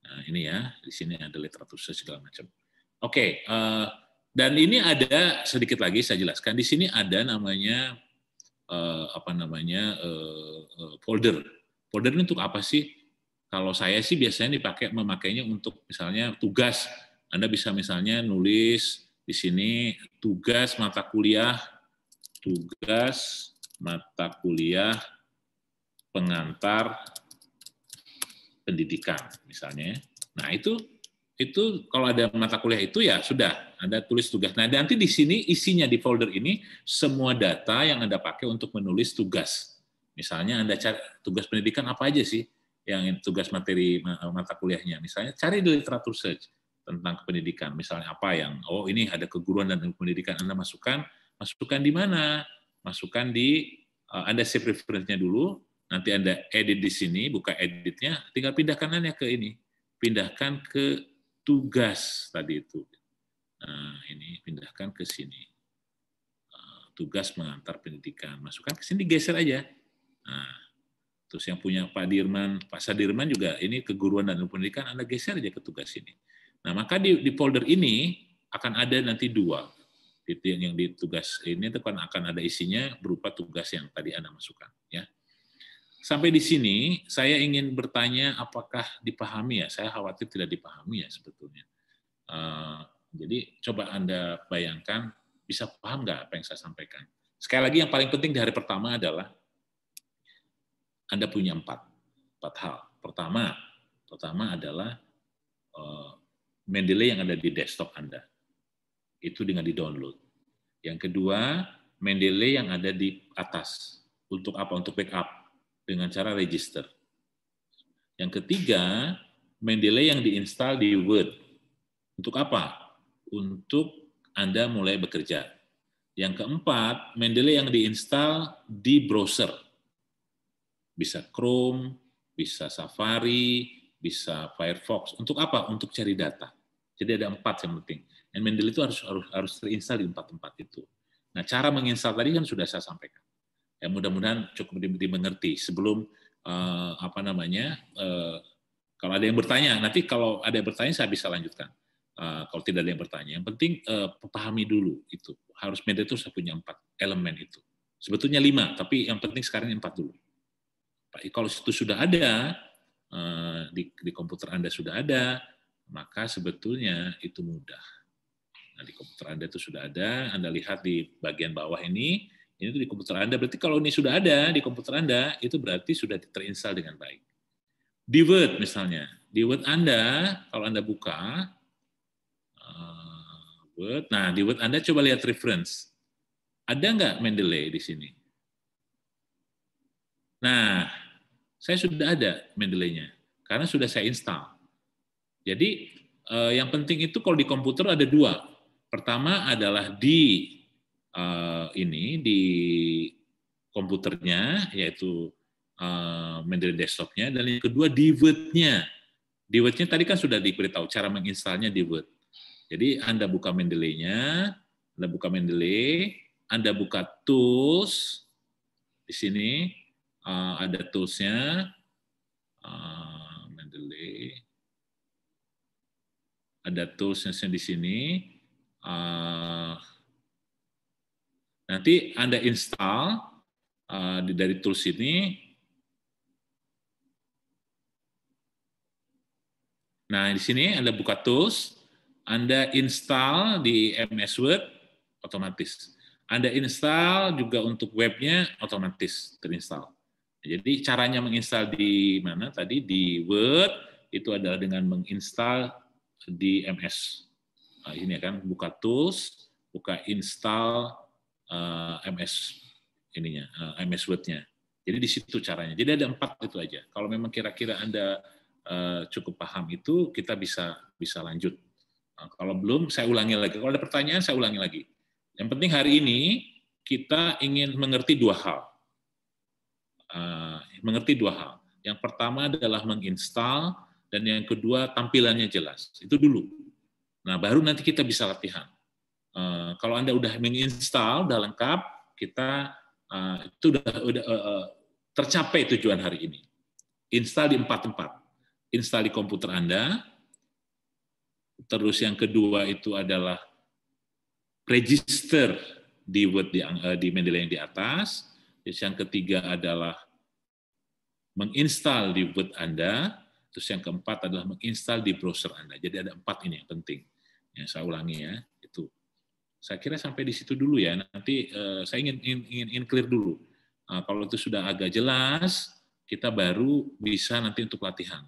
Nah, ini ya, di sini ada literatur search segala macam. Oke, dan ini ada sedikit lagi saya jelaskan. Di sini ada namanya folder. Folder ini untuk apa sih? Kalau saya sih biasanya memakainya untuk misalnya tugas. Anda bisa misalnya nulis di sini tugas mata kuliah pengantar pendidikan misalnya. Nah, itu kalau ada mata kuliah itu ya sudah Anda tulis tugas. Nah, nanti di sini isinya di folder ini semua data yang Anda pakai untuk menulis tugas. Misalnya Anda cari tugas pendidikan apa aja sih yang tugas materi mata kuliahnya. Misalnya cari di literatur search tentang pendidikan. Misalnya apa yang ini ada keguruan dan pendidikan, Anda masukkan di mana? Masukkan di Anda save reference-nya dulu, nanti Anda edit di sini, buka editnya, tinggal pindahkan ke ini. Pindahkan ke tugas tadi itu. Nah, ini pindahkan ke sini. Tugas mengantar pendidikan. Masukkan ke sini, geser aja. Nah, Terus yang punya Pak Dirman, Pak Sadirman juga ini keguruan dan ilmu pendidikan, Anda geser aja ke tugas ini. Nah, maka di folder ini akan ada nanti 2. Yang di tugas ini itu akan ada isinya berupa tugas yang tadi Anda masukkan. Ya. Sampai di sini, saya ingin bertanya apakah dipahami ya? Saya khawatir tidak dipahami ya sebetulnya. Jadi coba Anda bayangkan, bisa paham nggak apa yang saya sampaikan? Sekali lagi yang paling penting di hari pertama adalah Anda punya 4 hal. Pertama adalah Mendeley yang ada di desktop Anda. Itu dengan di-download. Yang kedua, Mendeley yang ada di atas. Untuk apa? Untuk backup. Dengan cara register. Yang ketiga, Mendeley yang diinstal di Word. Untuk apa? Untuk Anda mulai bekerja. Yang keempat, Mendeley yang diinstal di browser. Bisa Chrome, bisa Safari, bisa Firefox. Untuk apa? Untuk cari data. Jadi ada 4 yang penting. Dan Mendeley itu harus terinstal di 4 tempat itu. Nah, cara menginstal tadi kan sudah saya sampaikan. Ya, mudah-mudahan cukup dimengerti. Sebelum kalau ada yang bertanya, nanti kalau ada yang bertanya saya bisa lanjutkan. Kalau tidak ada yang bertanya, yang penting pahami dulu itu. Harus Mendeley itu saya punya 4 elemen itu. Sebetulnya 5, tapi yang penting sekarang 4 dulu. Kalau itu sudah ada, di komputer Anda sudah ada, maka sebetulnya itu mudah. Nah, di komputer Anda itu sudah ada, Anda lihat di bagian bawah ini tuh di komputer Anda, berarti kalau ini sudah ada di komputer Anda, itu berarti sudah terinstall dengan baik. Di Word misalnya, di Word Anda, kalau Anda buka, Word, nah di Word Anda coba lihat reference. Ada nggak Mendeley di sini? Nah, saya sudah ada Mendeley-nya, karena sudah saya install. Jadi, yang penting itu kalau di komputer ada 2. Pertama adalah di komputernya, yaitu Mendeley desktop-nya, dan yang kedua di Word-nya. Di Word-nya tadi kan sudah diberitahu cara menginstalnya di Word. Jadi Anda buka Mendeley-nya, Anda buka tools, di sini ada tools-nya, Mendeley, ada tools-nya di sini. Nanti Anda install dari tools ini. Nah, di sini Anda buka tools, Anda install di MS Word, otomatis. Anda install juga untuk webnya, otomatis terinstall. Jadi caranya menginstal di mana tadi? Di Word, itu adalah dengan menginstal di MS. Nah, ini kan, buka tools, buka install MS MS Word-nya. Jadi di situ caranya. Jadi ada 4 itu aja. Kalau memang kira-kira Anda cukup paham itu, kita bisa lanjut. Nah, kalau belum, saya ulangi lagi. Kalau ada pertanyaan, saya ulangi lagi. Yang penting hari ini kita ingin mengerti 2 hal. Yang pertama adalah menginstal, dan yang kedua tampilannya jelas. Itu dulu. Nah, baru nanti kita bisa latihan. Kalau Anda udah menginstal, udah lengkap, kita itu udah tercapai tujuan hari ini. Install di 4 tempat. Install di komputer Anda. Terus yang kedua itu adalah register di Word di Mendeley yang di atas. Terus yang ketiga adalah menginstal di Word Anda. Terus yang keempat adalah menginstal di browser Anda. Jadi ada 4 ini yang penting. Ya, saya ulangi ya, itu. Saya kira sampai di situ dulu ya. Nanti saya ingin clear dulu. Kalau itu sudah agak jelas, kita baru bisa nanti untuk latihan.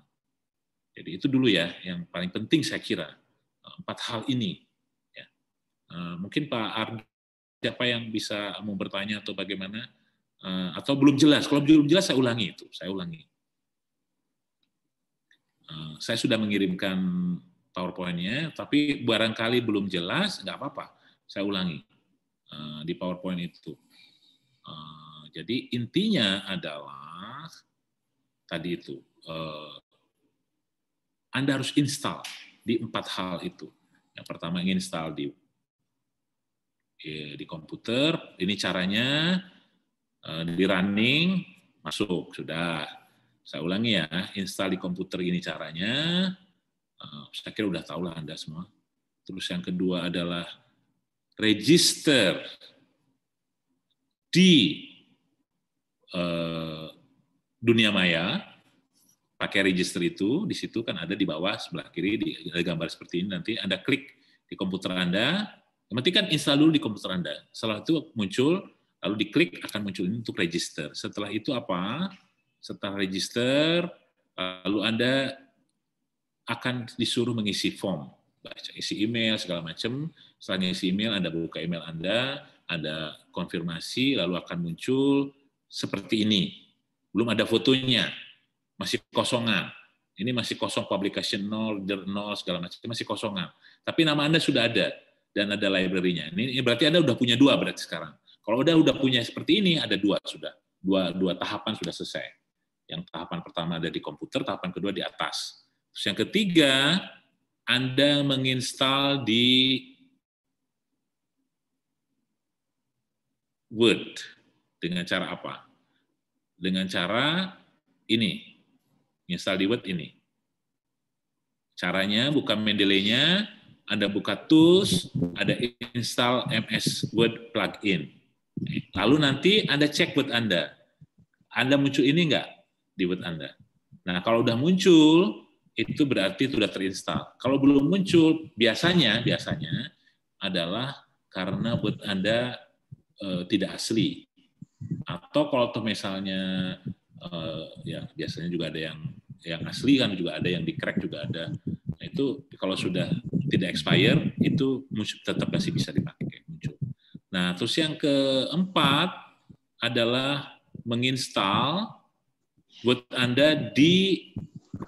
Jadi itu dulu ya, yang paling penting saya kira. 4 hal ini. Ya. Mungkin Pak Ardi, siapa yang bisa mau bertanya atau bagaimana? Atau belum jelas? Kalau belum jelas, saya ulangi itu. Saya ulangi. Saya sudah mengirimkan PowerPoint-nya, tapi barangkali belum jelas, nggak apa-apa. Saya ulangi di PowerPoint itu. Jadi intinya adalah tadi itu, Anda harus install di 4 hal itu. Yang pertama, install di komputer. Ini caranya di running, Masuk, sudah. Saya ulangi ya, install di komputer ini caranya. Saya kira udah tahu lah Anda semua. Terus yang kedua adalah register di dunia maya. Pakai register itu, di situ kan ada di bawah sebelah kiri, ada gambar seperti ini. Nanti Anda klik di komputer Anda. Yang penting kan install dulu di komputer Anda. Setelah itu muncul, lalu diklik akan muncul ini untuk register. Setelah itu apa? Setelah register, lalu Anda akan disuruh mengisi form, baca isi email segala macam. Setelah ngisi email, Anda buka email Anda, ada konfirmasi, lalu akan muncul seperti ini. Belum ada fotonya, masih kosongan. Ini masih kosong, publication 0, 0 segala macam, masih kosongan. Tapi nama Anda sudah ada dan ada library-nya. Ini berarti Anda udah punya 2 berarti sekarang. Kalau udah punya seperti ini, ada 2 sudah. Dua tahapan sudah selesai. Yang tahapan pertama ada di komputer, tahapan kedua di atas. Terus yang ketiga, Anda menginstal di Word. Dengan cara apa? Dengan cara ini. Install di Word ini. Caranya, buka Mendeley-nya, Anda buka Tools, ada install MS Word plugin. Lalu nanti Anda cek Word Anda. Anda muncul ini enggak di Word Anda? Nah, kalau udah muncul, itu berarti sudah terinstall. Kalau belum muncul, biasanya adalah karena Word Anda tidak asli. Atau kalau misalnya ya biasanya juga ada yang asli kan, juga ada yang di crack juga ada. Nah, itu kalau sudah tidak expire itu tetap masih bisa dipakai muncul. Nah, terus yang keempat adalah menginstal Word Anda di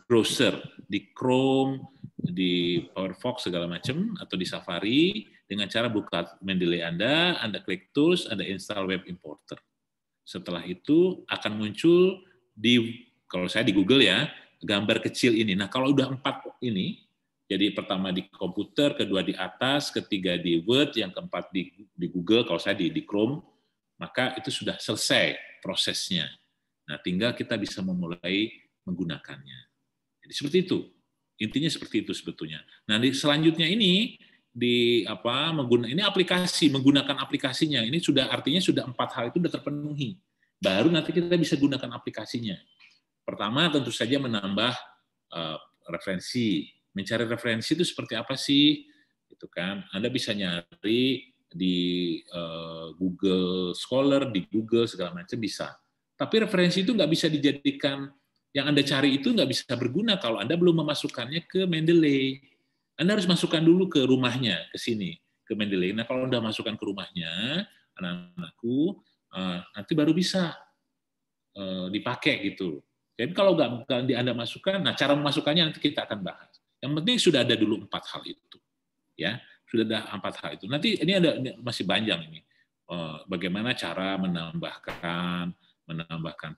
browser, di Chrome, di Firefox segala macam, atau di Safari dengan cara buka Mendeley Anda klik Tools, Anda install Web Importer. Setelah itu akan muncul kalau saya di Google ya, gambar kecil ini. Nah, kalau udah 4 ini, jadi pertama di komputer, kedua di atas, ketiga di Word, yang keempat di Google, kalau saya di Chrome, maka itu sudah selesai prosesnya. Nah, tinggal kita bisa memulai menggunakannya. Jadi seperti itu. Intinya seperti itu sebetulnya. Nah, selanjutnya ini ini aplikasi, menggunakan aplikasinya. Ini artinya sudah 4 hal itu sudah terpenuhi. Baru nanti kita bisa gunakan aplikasinya. Pertama tentu saja menambah referensi. Mencari referensi itu seperti apa sih? Itu kan. Anda bisa nyari di Google Scholar, di Google segala macam bisa. Tapi referensi itu nggak bisa dijadikan, yang Anda cari itu nggak bisa berguna kalau Anda belum memasukkannya ke Mendeley. Anda harus masukkan dulu ke rumahnya, ke sini, ke Mendeley. Nah, kalau Anda masukkan ke rumahnya, anak-anakku, nanti baru bisa dipakai gitu. Jadi kalau nggak Anda masukkan, nah cara memasukkannya nanti kita akan bahas. Yang penting sudah ada dulu 4 hal itu. Ya, sudah ada 4 hal itu. Nanti ini masih panjang ini. Bagaimana cara menambahkan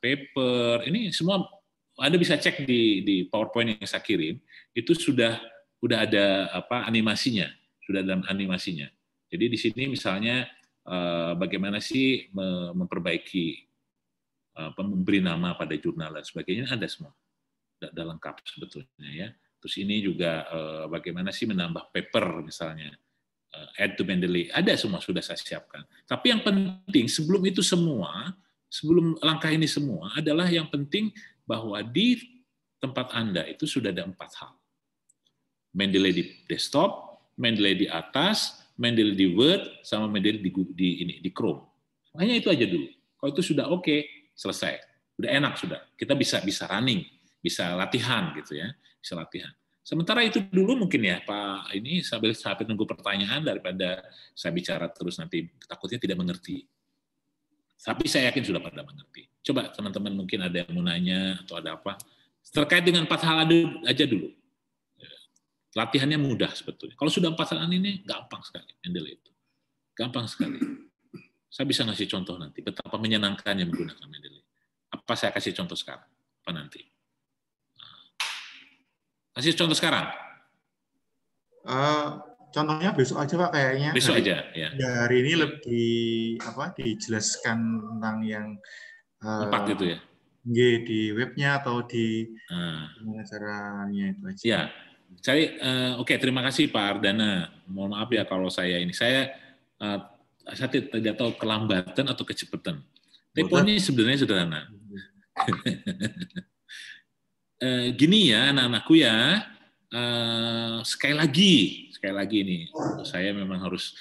paper. Ini semua Anda bisa cek di PowerPoint yang saya kirim, itu sudah ada animasinya, sudah ada animasinya. Jadi di sini misalnya bagaimana sih memperbaiki memberi nama pada jurnal dan sebagainya, ada semua, sudah lengkap sebetulnya ya. Terus ini juga bagaimana sih menambah paper misalnya, add to Mendeley, ada semua sudah saya siapkan. Tapi yang penting sebelum itu semua, sebelum langkah ini semua adalah yang penting bahwa di tempat Anda itu sudah ada 4 hal. Mendeley di desktop, Mendeley di atas, Mendeley di Word, sama Mendeley di Chrome. Hanya itu aja dulu. Kalau itu sudah oke, selesai. Udah enak sudah. Kita bisa running, bisa latihan gitu ya, bisa latihan. Sementara itu dulu mungkin ya Pak, ini sambil nunggu pertanyaan daripada saya bicara terus nanti takutnya tidak mengerti. Tapi saya yakin sudah pada mengerti. Coba teman-teman mungkin ada yang mau nanya atau ada apa. Terkait dengan 4 hal aja dulu. Latihannya mudah sebetulnya. Kalau sudah 4 hal ini, gampang sekali. Mendeley itu. Gampang sekali. Saya bisa ngasih contoh nanti. Betapa menyenangkannya menggunakan Mendeley. Apa saya kasih contoh sekarang? Apa nanti? Kasih contoh sekarang. Contohnya besok aja Pak kayaknya. Besok aja ya. Hari ini lebih dijelaskan tentang yang 4 itu ya. Di webnya atau di gimana caranya itu aja. Ya, oke, terima kasih Pak Ardana. Mohon maaf ya kalau saya tidak tahu kelambatan atau kecepatan. Tapi poinnya sebenarnya sederhana. Gini ya anak-anakku ya, sekali lagi nih, saya memang harus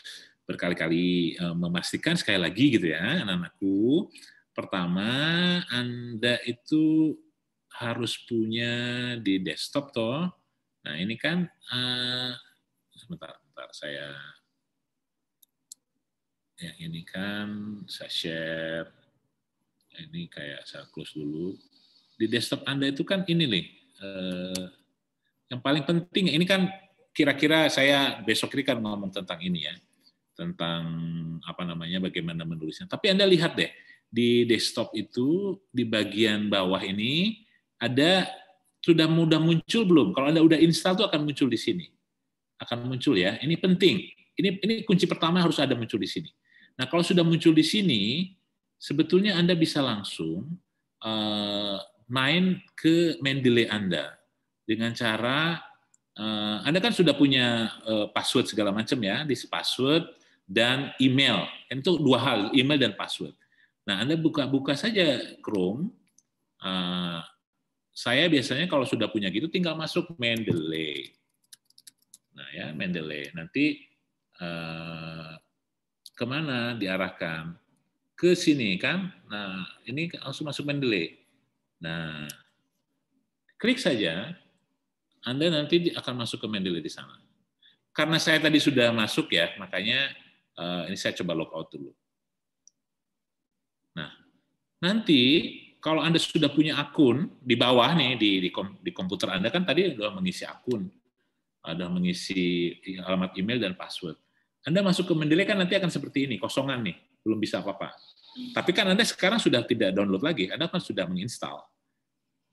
berkali-kali memastikan sekali lagi gitu ya anak-anakku. Pertama, Anda itu harus punya di desktop toh. Nah ini kan, sebentar saya, yang ini kan saya share, ini kayak saya close dulu. Di desktop Anda itu kan ini nih, yang paling penting, ini kan kira-kira saya besok ini kan ngomong tentang ini ya, tentang bagaimana menulisnya. Tapi Anda lihat deh, di desktop itu, di bagian bawah ini, sudah mudah muncul belum? Kalau Anda udah install itu akan muncul di sini. Akan muncul ya, ini penting. Ini kunci pertama harus ada muncul di sini. Nah, kalau sudah muncul di sini, sebetulnya Anda bisa langsung main ke Mendeley Anda dengan cara Anda kan sudah punya password segala macam ya, di password dan email. Itu dua hal, email dan password. Nah, Anda buka saja Chrome. Saya biasanya kalau sudah punya gitu tinggal masuk Mendeley. Nah ya, Mendeley. Nanti kemana diarahkan? Ke sini kan. Nah, ini langsung masuk Mendeley. Nah, klik saja. Anda nanti akan masuk ke Mendeley di sana. Karena saya tadi sudah masuk ya, makanya ini saya coba logout dulu. Nah, nanti kalau Anda sudah punya akun di bawah nih di komputer Anda kan tadi sudah mengisi akun, ada mengisi alamat email dan password. Anda masuk ke Mendeley kan nanti akan seperti ini, kosongan nih, belum bisa apa-apa. Tapi kan Anda sekarang sudah tidak download lagi, Anda kan sudah menginstal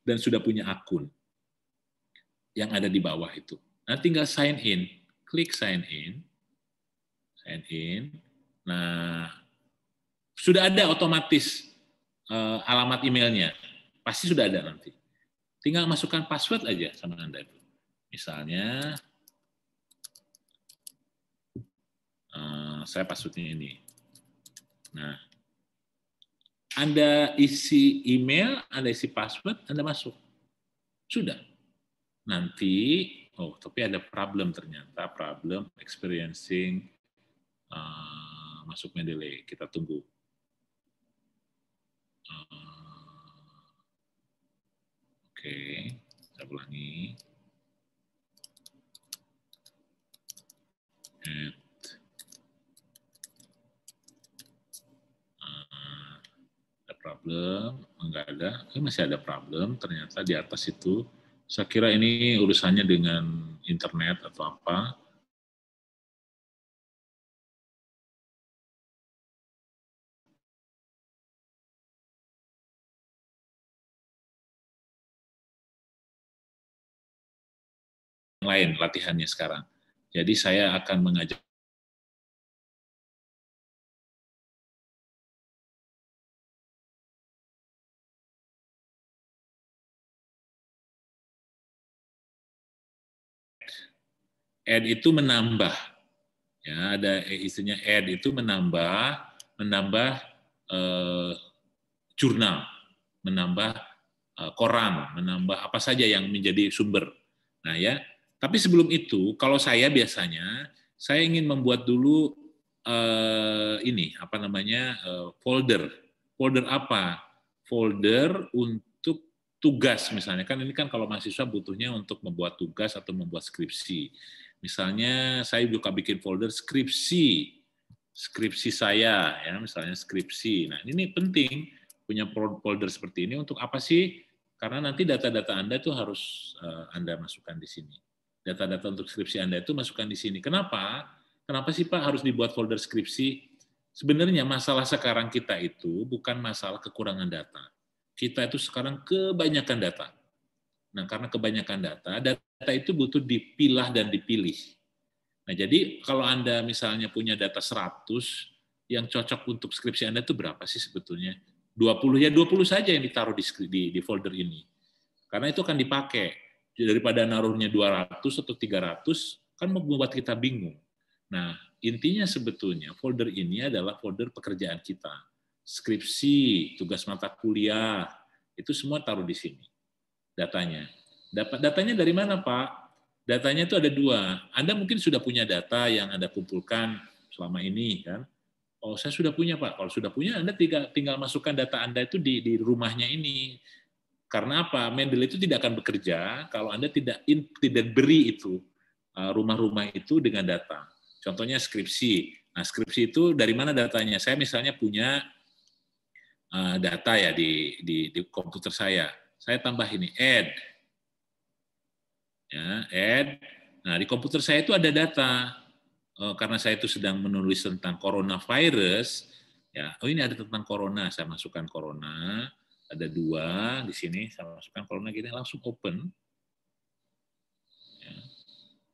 dan sudah punya akun yang ada di bawah itu. Nah, tinggal sign in, klik sign in. Nah, sudah ada otomatis alamat emailnya, pasti sudah ada nanti. Tinggal masukkan password aja sama Anda itu. Misalnya, saya passwordnya ini. Nah, Anda isi email, Anda isi password, Anda masuk. Sudah. Nanti, tapi ada problem ternyata, problem experiencing masuk Mendeley. Kita tunggu. Oke, saya ulangi. Ada problem, enggak ada. Masih ada problem, ternyata di atas itu. Saya kira ini urusannya dengan internet atau apa. Lain latihannya sekarang. Jadi saya akan mengajak add itu menambah, ya ada istilahnya add itu menambah jurnal, menambah koran, menambah apa saja yang menjadi sumber. Nah ya, tapi sebelum itu, kalau saya biasanya saya ingin membuat dulu folder. Folder apa? Folder untuk tugas misalnya, kan ini kan kalau mahasiswa butuhnya untuk membuat tugas atau membuat skripsi. Misalnya saya juga bikin folder skripsi saya ya, misalnya skripsi. Nah, ini penting punya folder seperti ini untuk apa sih? Karena nanti data-data Anda itu harus Anda masukkan di sini. Data-data untuk skripsi Anda itu masukkan di sini. Kenapa? Kenapa sih Pak harus dibuat folder skripsi? Sebenarnya masalah sekarang kita itu bukan masalah kekurangan data. Kita itu sekarang kebanyakan data. Nah, karena kebanyakan data itu butuh dipilah dan dipilih. Nah, jadi kalau Anda misalnya punya data 100, yang cocok untuk skripsi Anda itu berapa sih sebetulnya? 20 ya 20 saja yang ditaruh di folder ini. Karena itu akan dipakai. Daripada naruhnya 200 atau 300, kan membuat kita bingung. Nah, intinya sebetulnya folder ini adalah folder pekerjaan kita. Skripsi, tugas mata kuliah, itu semua taruh di sini. Datanya. Dapat datanya dari mana, Pak? Datanya itu ada 2. Anda mungkin sudah punya data yang Anda kumpulkan selama ini, kan? Oh, saya sudah punya, Pak. Kalau sudah punya, Anda tinggal masukkan data Anda itu di rumahnya ini. Karena apa? Mendeley itu tidak akan bekerja kalau Anda tidak beri itu rumah-rumah itu dengan data. Contohnya skripsi. Nah, skripsi itu dari mana datanya? Saya misalnya punya data ya di komputer saya. Saya tambah ini add. Ya, add. Nah, di komputer saya itu ada data. Karena saya itu sedang menulis tentang coronavirus, ya, oh ini ada tentang corona, saya masukkan corona, ada 2 di sini, saya masukkan corona gini, langsung open, ya.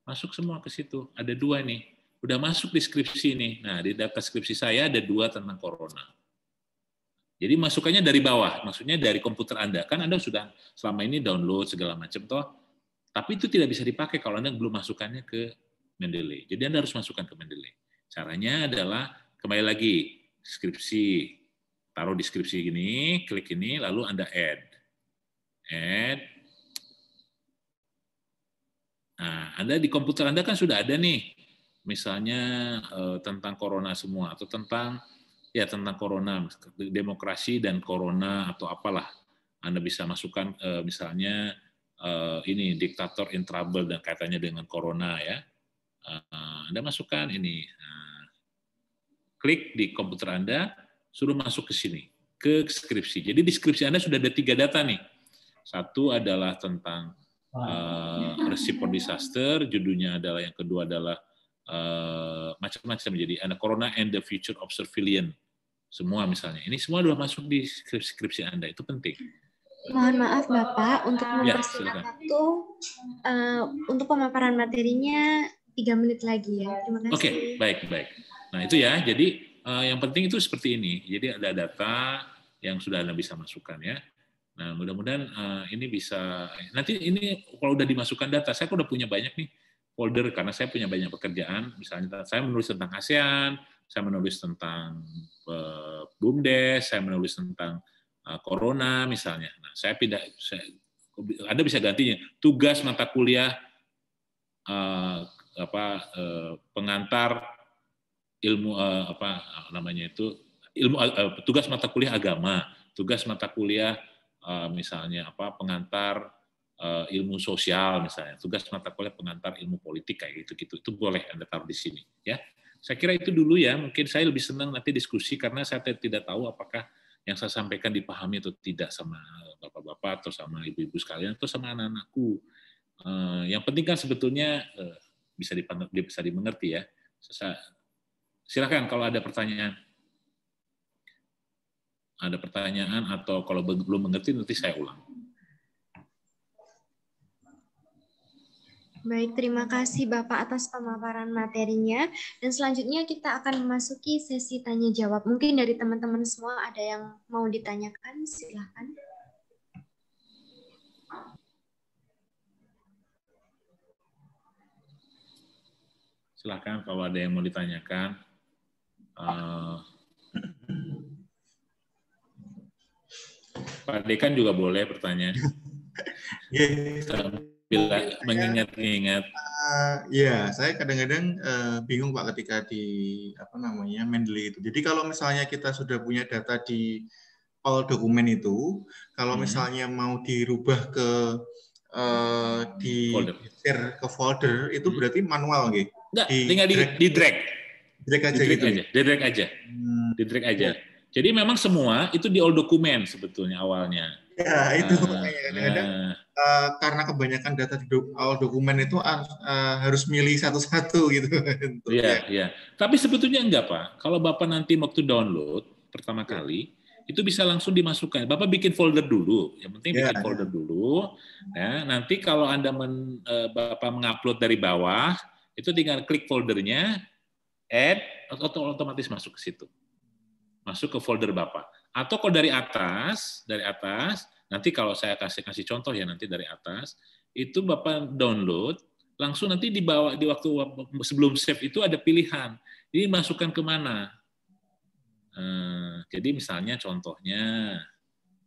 Masuk semua ke situ, ada 2 nih, udah masuk di skripsi nih, nah di data skripsi saya ada 2 tentang corona. Jadi masukannya dari bawah, maksudnya dari komputer Anda, kan Anda sudah selama ini download segala macam toh, tapi itu tidak bisa dipakai kalau Anda belum masukkannya ke Mendeley. Jadi Anda harus masukkan ke Mendeley. Caranya adalah kembali lagi skripsi, taruh di skripsi gini, klik ini, lalu Anda add. Nah, Anda di komputer Anda kan sudah ada nih, misalnya tentang corona semua atau tentang corona, demokrasi dan corona atau apalah. Anda bisa masukkan misalnya ini diktator in trouble dan kaitannya dengan corona ya. Anda masukkan ini, klik di komputer Anda, suruh masuk ke sini, ke skripsi. Jadi di skripsi Anda sudah ada 3 data nih. Satu adalah tentang resip for disaster, judulnya adalah, yang kedua adalah macam-macam. Jadi ada Corona and the Future of Surveillance. Semua misalnya. Ini semua sudah masuk di skripsi Anda, itu penting. Mohon maaf Bapak, untuk mempersingkat waktu, untuk pemaparan materinya 3 menit lagi ya. Terima kasih. Oke, baik. Nah itu ya, jadi yang penting itu seperti ini. Jadi ada data yang sudah Anda bisa masukkan ya. Nah mudah-mudahan ini bisa, nanti ini kalau udah dimasukkan data, saya udah punya banyak nih folder, karena saya punya banyak pekerjaan. Misalnya saya menulis tentang ASEAN, saya menulis tentang BUMDes, saya menulis tentang Corona misalnya. Nah saya pindah, Anda bisa gantinya, tugas mata kuliah pengantar ilmu tugas mata kuliah agama, tugas mata kuliah misalnya pengantar ilmu sosial misalnya, tugas mata kuliah pengantar ilmu politik kayak gitu-gitu. Itu boleh Anda taruh di sini ya. Saya kira itu dulu ya, mungkin saya lebih senang nanti diskusi karena saya tidak tahu apakah yang saya sampaikan dipahami atau tidak sama bapak-bapak atau sama ibu-ibu sekalian atau sama anak-anakku. Yang penting kan sebetulnya bisa dimengerti ya. Silakan kalau ada pertanyaan. Ada pertanyaan atau kalau belum mengerti nanti saya ulang. Baik, terima kasih Bapak atas pemaparan materinya. Dan selanjutnya kita akan memasuki sesi tanya jawab. Mungkin dari teman-teman semua ada yang mau ditanyakan, silakan. Silakan kalau ada yang mau ditanyakan. Pak Dekan juga boleh bertanya. Sambil mengingat-ingat. Ya, saya kadang-kadang bingung Pak ketika di Mendeley itu. Jadi kalau misalnya kita sudah punya data di all dokumen itu, kalau misalnya mau dirubah ke share ke folder itu berarti manual gitu. Enggak, tinggal di drag. Drag aja gitu. Di drag aja. Jadi memang semua itu di all dokumen sebetulnya awalnya. Ya, itu makanya kadang-kadang karena kebanyakan data di all dokumen itu harus milih satu-satu gitu. Iya. Tapi sebetulnya enggak, Pak. Kalau Bapak nanti waktu download pertama kali, itu bisa langsung dimasukkan. Bapak bikin folder dulu. Yang penting bikin folder dulu. Ya, nanti kalau Anda Bapak mengupload dari bawah, itu tinggal klik foldernya, add, atau otomatis masuk ke situ. Masuk ke folder Bapak. Atau kalau dari atas, nanti kalau saya kasih contoh ya nanti dari atas, itu Bapak download, langsung nanti di bawah di waktu sebelum save itu ada pilihan. Ini masukkan kemana? Jadi misalnya contohnya,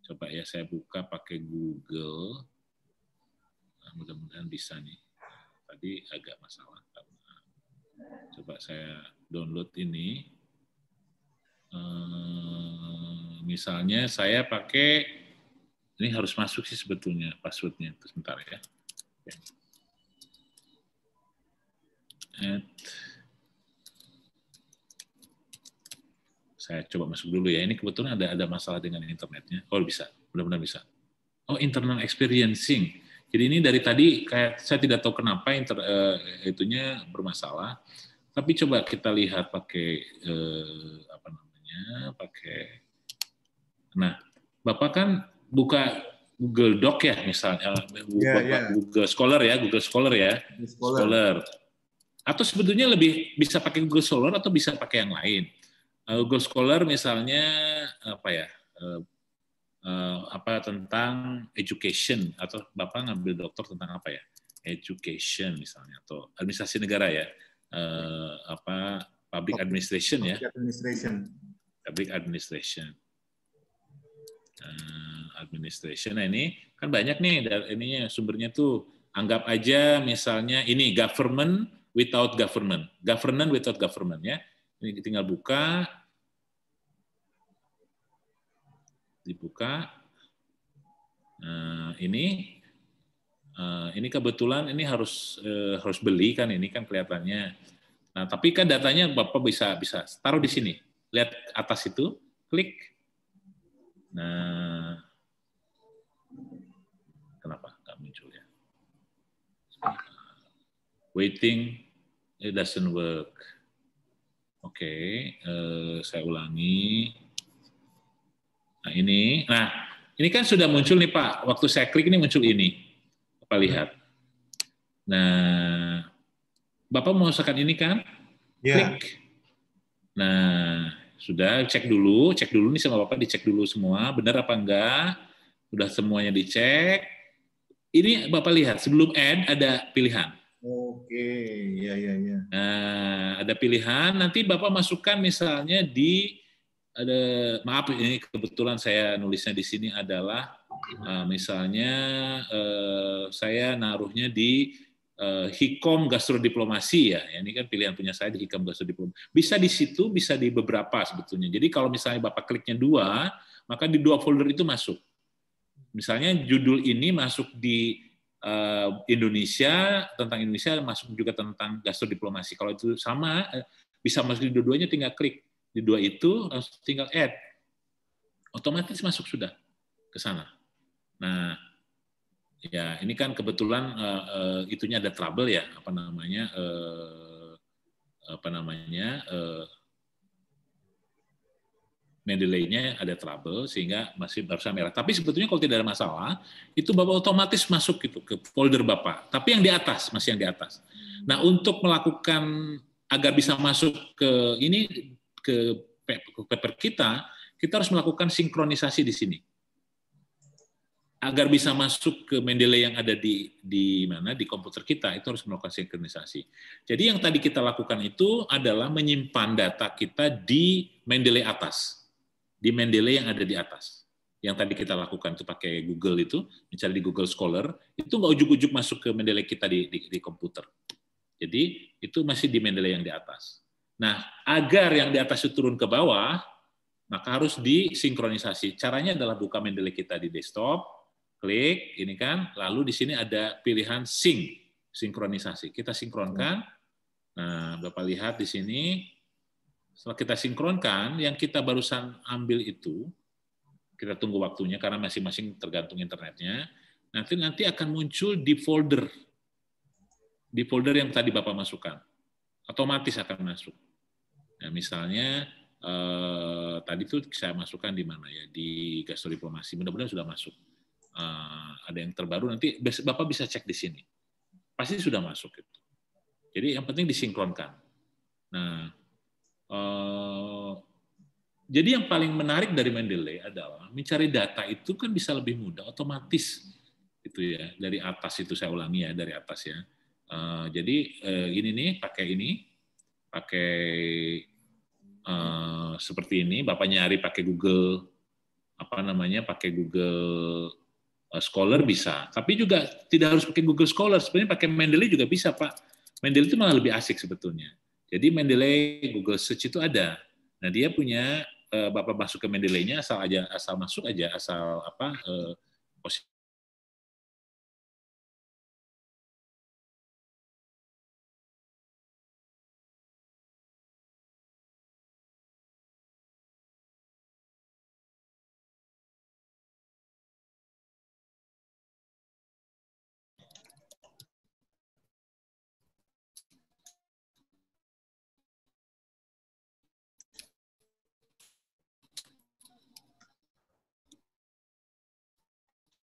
coba ya saya buka pakai Google. Nah, mudah-mudahan bisa nih. Tadi agak masalah. Coba saya download ini. Misalnya saya pakai, ini harus masuk sih sebetulnya passwordnya. Sebentar ya. Saya coba masuk dulu ya. Ini kebetulan ada masalah dengan internetnya. Oh bisa, mudah-mudahan bisa. Oh, internal experiencing. Jadi ini dari tadi kayak saya tidak tahu kenapa itunya bermasalah. Tapi coba kita lihat pakai apa namanya? Pakai. Nah, Bapak kan buka Google Doc ya misalnya, Google Scholar ya, Scholar. Atau sebetulnya lebih bisa pakai Google Scholar atau bisa pakai yang lain. Google Scholar misalnya apa ya? Apa tentang education, atau Bapak ngambil dokter tentang apa ya? Education misalnya, atau administrasi negara ya. Apa public administration ya? Public administration. Administration. Nah ini kan banyak nih ininya sumbernya tuh. Anggap aja misalnya ini government without government, government without government ya. Ini tinggal buka, dibuka. Nah, ini kebetulan ini harus beli kan, ini kan kelihatannya. Nah, tapi kan datanya Bapak bisa taruh di sini. Lihat atas itu, klik. Nah, kenapa nggak muncul ya? Waiting, it doesn't work. Oke, saya ulangi. Nah ini kan sudah muncul nih Pak. Waktu saya klik ini muncul ini. Bapak lihat. Nah, Bapak mau usahakan ini kan? Klik. Nah, sudah cek dulu nih sama Bapak, dicek dulu semua, benar apa enggak? Sudah semuanya dicek. Ini Bapak lihat sebelum add ada pilihan. Oke, ya. Nah, ada pilihan. Nanti Bapak masukkan misalnya maaf ini kebetulan saya nulisnya di sini adalah misalnya saya naruhnya di Hikom Gastrodiplomasi ya. Ini kan pilihan punya saya di Hikom Gastrodiplomasi. Bisa di situ, bisa di beberapa sebetulnya. Jadi kalau misalnya Bapak kliknya 2, maka di 2 folder itu masuk. Misalnya judul ini masuk di Indonesia, tentang Indonesia, masuk juga tentang gastrodiplomasi. Kalau itu sama, bisa masuk di dua-duanya, tinggal klik. Di 2 itu, langsung tinggal add. Otomatis masuk sudah ke sana. Nah, ya ini kan kebetulan itunya ada trouble ya, Mendeley-nya ada trouble sehingga masih barusan merah. Tapi sebetulnya kalau tidak ada masalah, itu Bapak otomatis masuk gitu ke folder Bapak. Tapi yang di atas, masih yang di atas. Nah, untuk melakukan agar bisa masuk ke paper kita harus melakukan sinkronisasi di sini. Agar bisa masuk ke Mendeley yang ada di komputer kita, itu harus melakukan sinkronisasi. Jadi yang tadi kita lakukan itu adalah menyimpan data kita di Mendeley atas. Di Mendeley yang ada di atas. Yang tadi kita lakukan itu pakai Google itu, misalnya di Google Scholar, itu nggak ujuk-ujuk masuk ke Mendeley kita di komputer. Jadi itu masih di Mendeley yang di atas. Nah, agar yang di atas itu turun ke bawah, maka harus disinkronisasi. Caranya adalah buka Mendeley kita di desktop, klik, ini kan, lalu di sini ada pilihan sinkronisasi. Kita sinkronkan. Nah, Bapak lihat di sini. Setelah kita sinkronkan, yang kita barusan ambil itu, kita tunggu waktunya karena masing-masing tergantung internetnya, nanti akan muncul di folder yang tadi Bapak masukkan. Otomatis akan masuk. Nah, misalnya tadi tuh saya masukkan di mana ya, di gastrodiplomasi. Mudah-mudahan sudah masuk. Ada yang terbaru, nanti Bapak bisa cek di sini. Pasti sudah masuk itu. Jadi yang penting disinkronkan. Nah, Jadi yang paling menarik dari Mendeley adalah mencari data itu kan bisa lebih mudah, otomatis itu ya. Dari atas itu saya ulangi ya, dari atas ya. Jadi ini nih pakai seperti ini. Bapak nyari pakai Google pakai Google Scholar bisa. Tapi juga tidak harus pakai Google Scholar. Sebenarnya pakai Mendeley juga bisa, Pak. Mendeley itu malah lebih asik sebetulnya. Jadi Mendeley Google Search itu ada. Nah dia punya Bapak masuk ke Mendeley-nya asal masuk aja asal